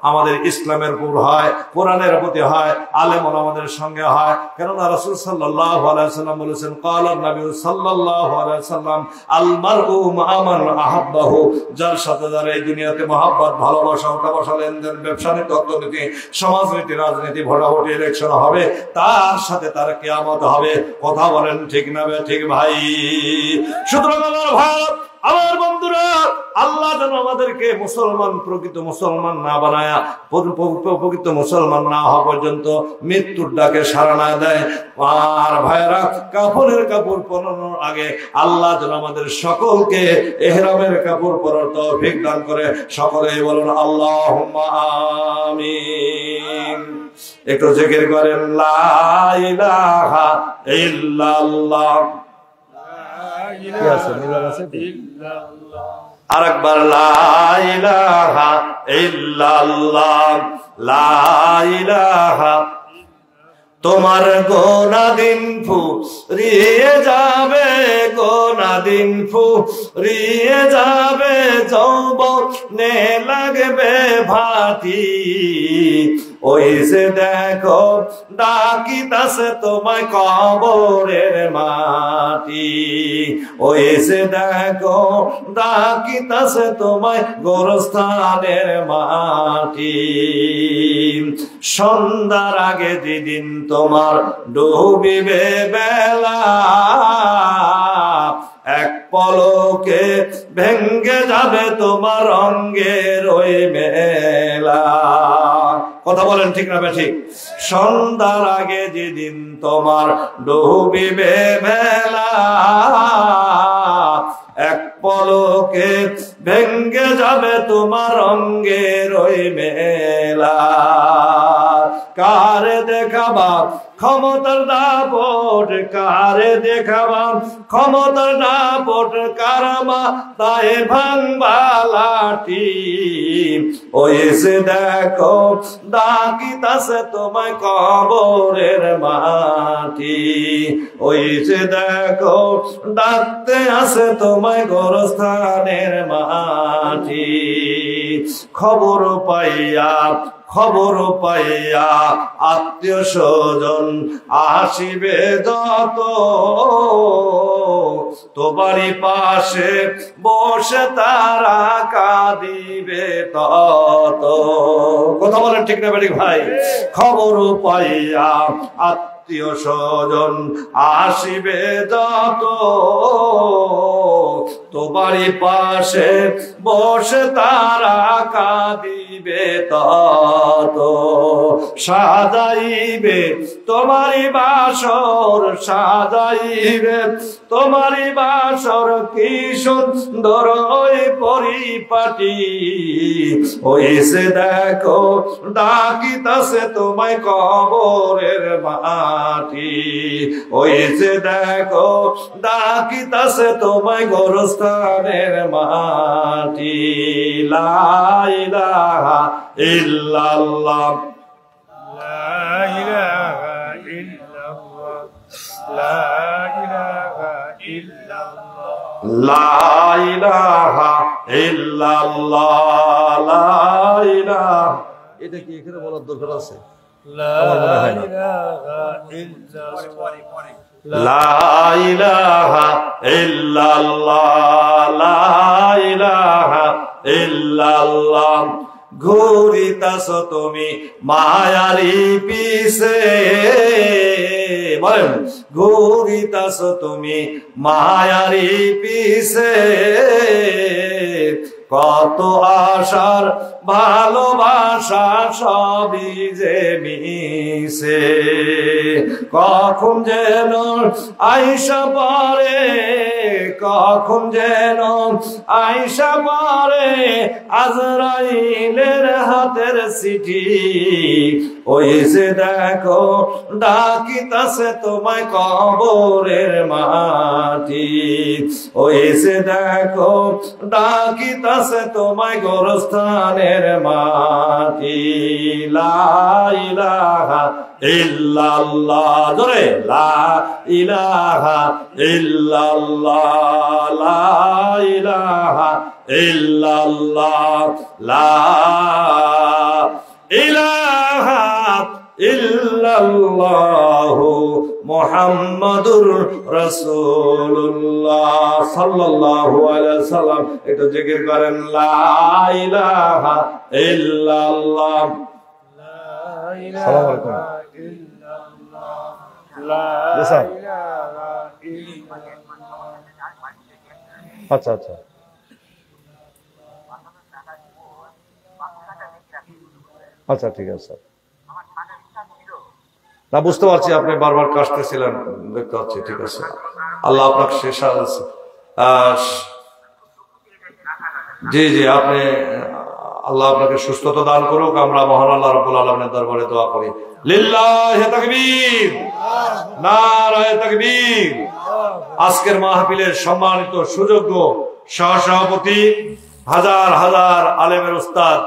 আমাদের ইসলামের উপর হয়, কোরআনের প্রতি হয়, আলেম ওলামাদের সঙ্গে হয়। কেননা রাসূল সাল্লাল্লাহু আলাইহি সাল্লাম বলেছেন, ক্বালা নবী সাল্লাল্লাহু আলাইহি সাল্লাম, আল মারউ মা মান আহাব্বাহু, যার সাথে যার এই দুনিয়াতে মহব্বত, ভালোবাসা, উঠা-বসা, লেনদেন, ব্যবসা নীতি, অর্থনীতি, সমাজনীতি, রাজনীতি, ভোটাভুটি, ইলেকশন হবে, তার সাথে তার কিয়ামত হবে। কথা বলেন ঠিক না ঠিক ভাই? সুতরাং আমার ভাই, আমার বন্ধুরা, আল্লাহ যেন আমাদেরকে মুসলমান, প্রকৃত মুসলমান না বানায়া, প্রকৃত মুসলমান না হওয়া পর্যন্ত মৃত্যুর ডাকে সাড়া না দেয়। আর ভাইরা, কাফনের কাপড় পরানোর আগে আল্লাহ যেন আমাদের সকলকে ইহরামের কাপড় পরার তৌফিক দান করে। সকলেই বলুন আল্লাহুম্মা আমিন। একটু জিকির করেন, লা ইলাহা ইল্লাল্লাহ। আরেকবার, লা ইলাহা ইল্লাল্লাহ, লা ইলাহা। তোমার গোনাদিন ফুরিয়ে যাবে, গোনাদিন ফুরিয়ে যাবে, যৌবনে লাগবে ভাতি। ওই যে দেখো ডাকিতাছে তোমায় কবরের মাটি, ওই যে দেখো ডাকিতাছে তোমায় গোরস্থানের মাটি। সন্ধ্যার আগে যেদিন তোমার ডুবিবে বেলা, এক পলকে ভেঙ্গে যাবে তোমার অঙ্গের ওই মেলা। কথা বলেন ঠিক না ঠিক? সন্ধ্যার আগে যেদিন তোমার ডুবিবে বেলা, এক পলকে ভেঙ্গে যাবে তোমার অঙ্গের ওই মেলা। কারে দেখাবা ক্ষমতার দাপট, কারে দেখাবা ক্ষমতার দাপট, কারামা তাই ভাঙবা লাঠি। ওই যে দেখো ডাকিতাছে তোমায় কবরের মাটি, ওই যে দেখো ডাকতে আসে তোমায় গোরস্থানের মাটি। খবর পাইয়া, খবর পাইয়া আত্মীয় স্বজন আসিবে যত, তোমারই পাশে বসে তারা কাঁদিবে তত। কথা বলেন ঠিক না বেঠিক ভাই? খবর পাইয়া আত্মীয় স্বজন আসিবে যত, তোমারই পাশে বসে তারা কাঁদিবে তত। সাজাইবে তোমারই বাসর, সাজাইবে তোমারই বাসর, কি সুন্দর ওই পরিপাটি। ওই যে দেখো ডাকিতাছে তোমায় কবরের মাটি, ওই যে দেখো ডাকিতাছে তোমায় গোরস্থানের মাটি। লা ইলাহা ইল্লাল্লাহ, লা ইলাহা ইল্লাল্লাহ, লা ইলাহা ইল্লাল্লাহ, লা ইলাহা ইল্লাল্লাহ, লা ইলাহা। এটা কি এখানে বলার দরকার আছে? লা ইলাহা ইল্লাল্লাহ, লা ইলাহা ইল্লাল্লাহ, লা ইলাহা ইল্লাল্লাহ। ঘুরিতাছ তুমি মায়ারি পিছে, বলেন ঘুরিতাছ তুমি মায়ারি পিছে। কত আশার ভালোবাসা সবই যে মিশে, কখন যেন আইসা পারে, কখন যেন আইসা পারে আজরাইলের হাতের চিঠি। ওই যে দেখো ডাকিতাছে তোমায় কবরের মাটি, ওই যে দেখো ডাকিতাছে তোমায় গোরস্থানের মাটি। লা ইলাহা ইল্লাল্লাহ, জোরে লা ইলাহা ইল্লাল্লাহ, লা ইলাহা ইল্লাল্লাহ, লা ইলাহা ইল্লাল্লাহু মুহাম্মাদুর রাসূলুল্লাহ সাল্লাল্লাহু আলাইহি সাল্লাম। একটু জিকির করেন, লা ইলাহা ইল্লাল্লাহ। আসসালামু আলাইকুম। আচ্ছা আচ্ছা, আচ্ছা ঠিক আছে। না বুঝতে পারছি, আপনি বারবার কাশতেছিলেন, দেখতে পাচ্ছি। ঠিক আছে, আল্লাহ আপনাকে শেষ জি জি, আপনি আল্লাহ আপনাকে সুস্থতা দান করুক। আমরা মহান আল্লাহ রাব্বুল আলামিনের দরবারে দোয়া করি। লিল্লাহি তাকবীর, নারায়ে তাকবীর। আজকের মাহফিলের সম্মানিত সুযোগ্য সহসভাপতি, হাজার হাজার আলেমের উস্তাদ,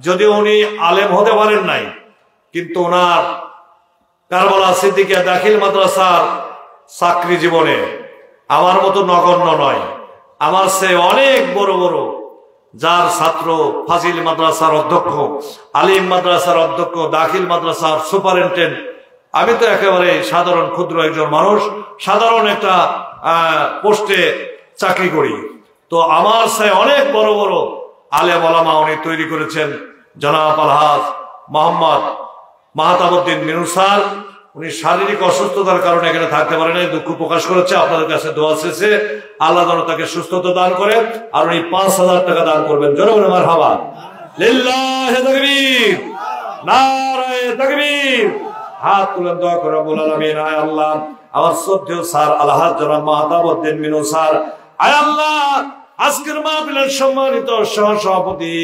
যদিও উনি আলেম হতে পারেন নাই, কিন্তু ওনার কারবালা সিদ্দিকিয়া দাখিল মাদ্রাসার চাকরি জীবনে আমার মতো নগণ্য নয়, আমার সে অনেক বড় বড়, যার ছাত্র ফাজিল মাদ্রাসার অধ্যক্ষ, আলিম মাদ্রাসার অধ্যক্ষ, দাখিল মাদ্রাসার সুপারিনটেন্ডেন্ট। আমি তো একেবারে সাধারণ ক্ষুদ্র একজন মানুষ, সাধারণ একটা পোস্টে চাকরি করি। তো আমার সে অনেক বড় বড় আলেম ওলামা উনি তৈরি করেছেন। জনাব আলহাজ মোহাম্মদ মাহতাবউদ্দিন মিনু স্যার, উনি শারীরিক অসুস্থতার কারণে এখানে থাকতে পারেন, দুঃখ প্রকাশ করেছে। আপনাদের কাছে দোয়া শেষে আল্লাহ যেন তাকে সুস্থতা দান করেন, আর উনি 5,000 টাকা দান করবেন। জনগণ মারহাবা, লিল্লাহি তাকবীর, নারায়ে তাকবীর। হাত তুলে দোয়া করে রব্বুল আলামিন, আয় আল্লাহ আমার শ্রদ্ধেয় স্যার আলহাজ জনাব মাহতাবউদ্দিন মিনু স্যার, আয় আল্লাহ আজকের মাহফিলের সম্মানিত সহসভাপতি,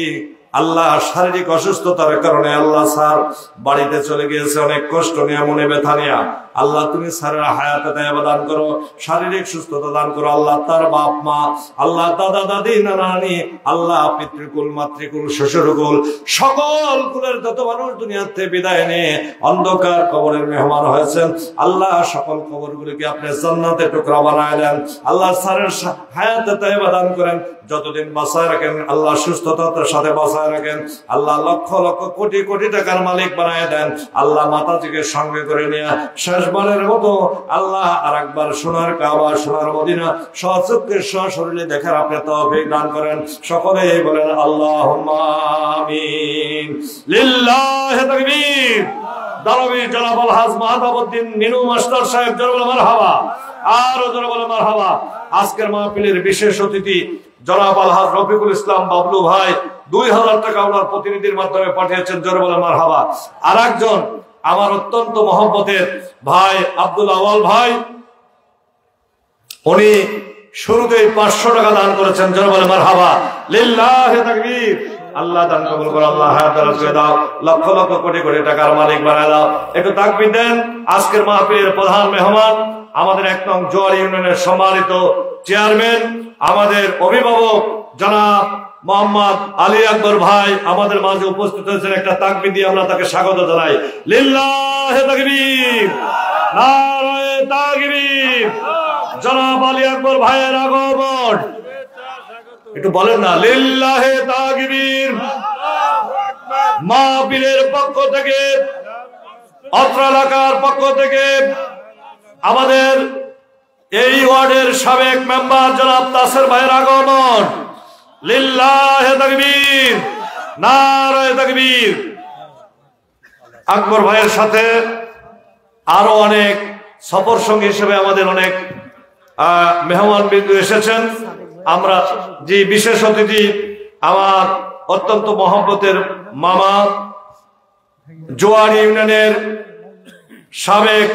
আল্লাহ শারীরিক অসুস্থতার কারণে আল্লাহ স্যার বাড়িতে চলে গিয়েছে, অনেক কষ্ট নিয়ে, মনে ব্যথা নিয়ে। আল্লাহ তুমি স্যারের হায়াতে দায়াবা দান করো, শারীরিক সুস্থতা দান করো। আল্লাহ তার বাপ মা, আল্লাহ দাদা দাদি নানা নানি, আল্লাহ পিতৃকুল মাতৃকুল শ্বশুরকুল সকল কুলের যত মানুষ দুনিয়াতে বিদায় নিয়ে অন্ধকার কবরের মেহমান হয়েছেন, আল্লাহ সকল কবরগুলিকে আপনি জান্নাতে টুকরা বানায় দেন। আল্লাহ স্যারের হায়াতে দায়াবা দান করেন, যতদিন বাঁচায় রাখেন আল্লাহ সুস্থতার সাথে বাঁচায় রাখেন। আল্লাহ লক্ষ লক্ষ কোটি কোটি টাকার মালিক বানায় দেন। আল্লাহ মাতাজিকে সঙ্গে করে নিয়ে শেষবারের মতো আল্লাহ আর একবার সোনার কাবা, সোনার মদিনা সচক্ষে সশরীরে দেখার আপনি তৌফিক দান করেন। সকলেই বলেন আল্লাহুম্মা আমিন। লিল্লাহি তাকবীর। দারবি জনাব আলহাজ মাহতাবউদ্দিন মিনু মাস্টার সাহেব, জোরে বলে মারহাবা, আরো জোরে বলে মারহাবা। আজকের মাহফিলের বিশেষ অতিথি জনাব আলহাজ রফিকুল ইসলাম বাবলু ভাই 2000 টাকা ওনার প্রতিনিধির মাধ্যমে পাঠিয়েছেন, জোরে বলে মারহাবা। আর একজন আমার অত্যন্ত মহব্বতের ভাই আব্দুল আওয়াল ভাই, উনি শুরুতেই 500 টাকা দান করেছেন, জোরে বলে মারহাবা। লিল্লাহি তাকবীর। আল্লাহ দান কবুল করো, আল্লাহ হায়াত রাখে দাও, লক্ষ লক্ষ কোটি কোটি টাকার মালিক বানায় দাও। একটু তাকবীর দেন। আজকের মাহফিলের প্রধান মেহমান আমাদের 1 নং জোয়ার ইউনিয়নের সম্মানিত চেয়ারম্যান, আমাদের অভিভাবক জনাব মোহাম্মদ আলী আকবর ভাই আমাদের মাঝে উপস্থিত হয়েছেন। একটা তাকবীর দিয়ে আমরা তাকে স্বাগত জানাই। লিল্লাহি তাকবীর, নারায়ে তাকবীর। জনাব আলী আকবর ভাইয়ের আগমন একটু বলেন না, লিল্লাহি তাকবীর। মাহফিলের পক্ষ থেকে, অত্র এলাকার পক্ষ থেকে, আমাদের এই ওয়ার্ডের সাবেক মেম্বার জনাব তাসের ভাইয়ের আগমন। লিল্লাহি তাকবীর, নারায়ে তাকবীর। আকবর ভাইয়ের সাথে আরো অনেক সফর সঙ্গী হিসেবে আমাদের অনেক মেহমান বিন্দু এসেছেন। আমরা যে বিশেষ অতিথি আমার অত্যন্ত মহব্বতের মামা, জোয়ার ইউনিয়নের সাবেক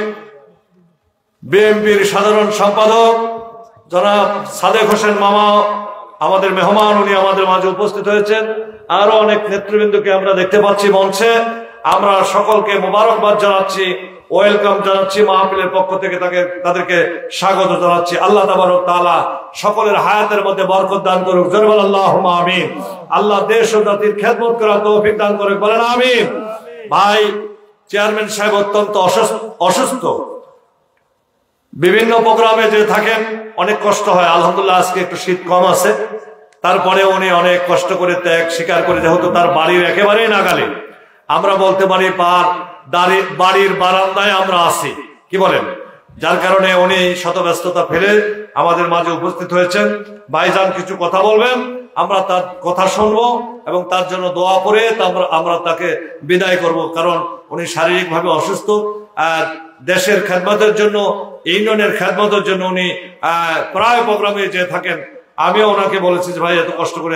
বিএনপির সাধারণ সম্পাদক জনাব সাদেক হোসেন মামা আমাদের মেহমান, উনি আমাদের মাঝে উপস্থিত হয়েছেন। আরো অনেক নেতৃবৃন্দকে আমরা দেখতে পাচ্ছি মঞ্চে। আমরা সকলকে মোবারকবাদ জানাচ্ছি, ওয়েলকাম জানাচ্ছি, মাহফিলের পক্ষ থেকে তাদেরকে স্বাগত জানাচ্ছি। আল্লাহ তাবারক তাআলা সকলের হায়াতের মধ্যে বরকত দান করুক, জোরে বলেন আল্লাহুম্মা আমিন। আল্লাহ দেশ ও জাতির খেদমত করার তৌফিক দান করুক, বলেন আমিন। ভাই চেয়ারম্যান সাহেব অত্যন্ত অসুস্থ, বিভিন্ন প্রোগ্রামে যে থাকেন অনেক কষ্ট হয়। আলহামদুলিল্লাহ আজকে একটু শীত কম আছে, তারপরে উনি অনেক কষ্ট করে ত্যাগ স্বীকার করে, যেহেতু তার বাড়ির একেবারেই নাগালে, আমরা বলতে পারি বাড়ির বারান্দায় আমরা আছি, কি বলেন? যার কারণে উনি শত ব্যস্ততা ফেলে আমাদের মাঝে উপস্থিত হয়েছেন। ভাইজান কিছু কথা বলবেন, আমরা তার কথা শুনবো এবং তার জন্য দোয়া করে আমরা তাকে বিদায় করব, কারণ উনি শারীরিকভাবে অসুস্থ। আর দেশের খেদমতের জন্য, ইউনিয়নের খেদমতের জন্য উনি প্রায় প্রোগ্রামে যে থাকেন। আমিও ওনাকে বলেছি যে ভাই এত কষ্ট করে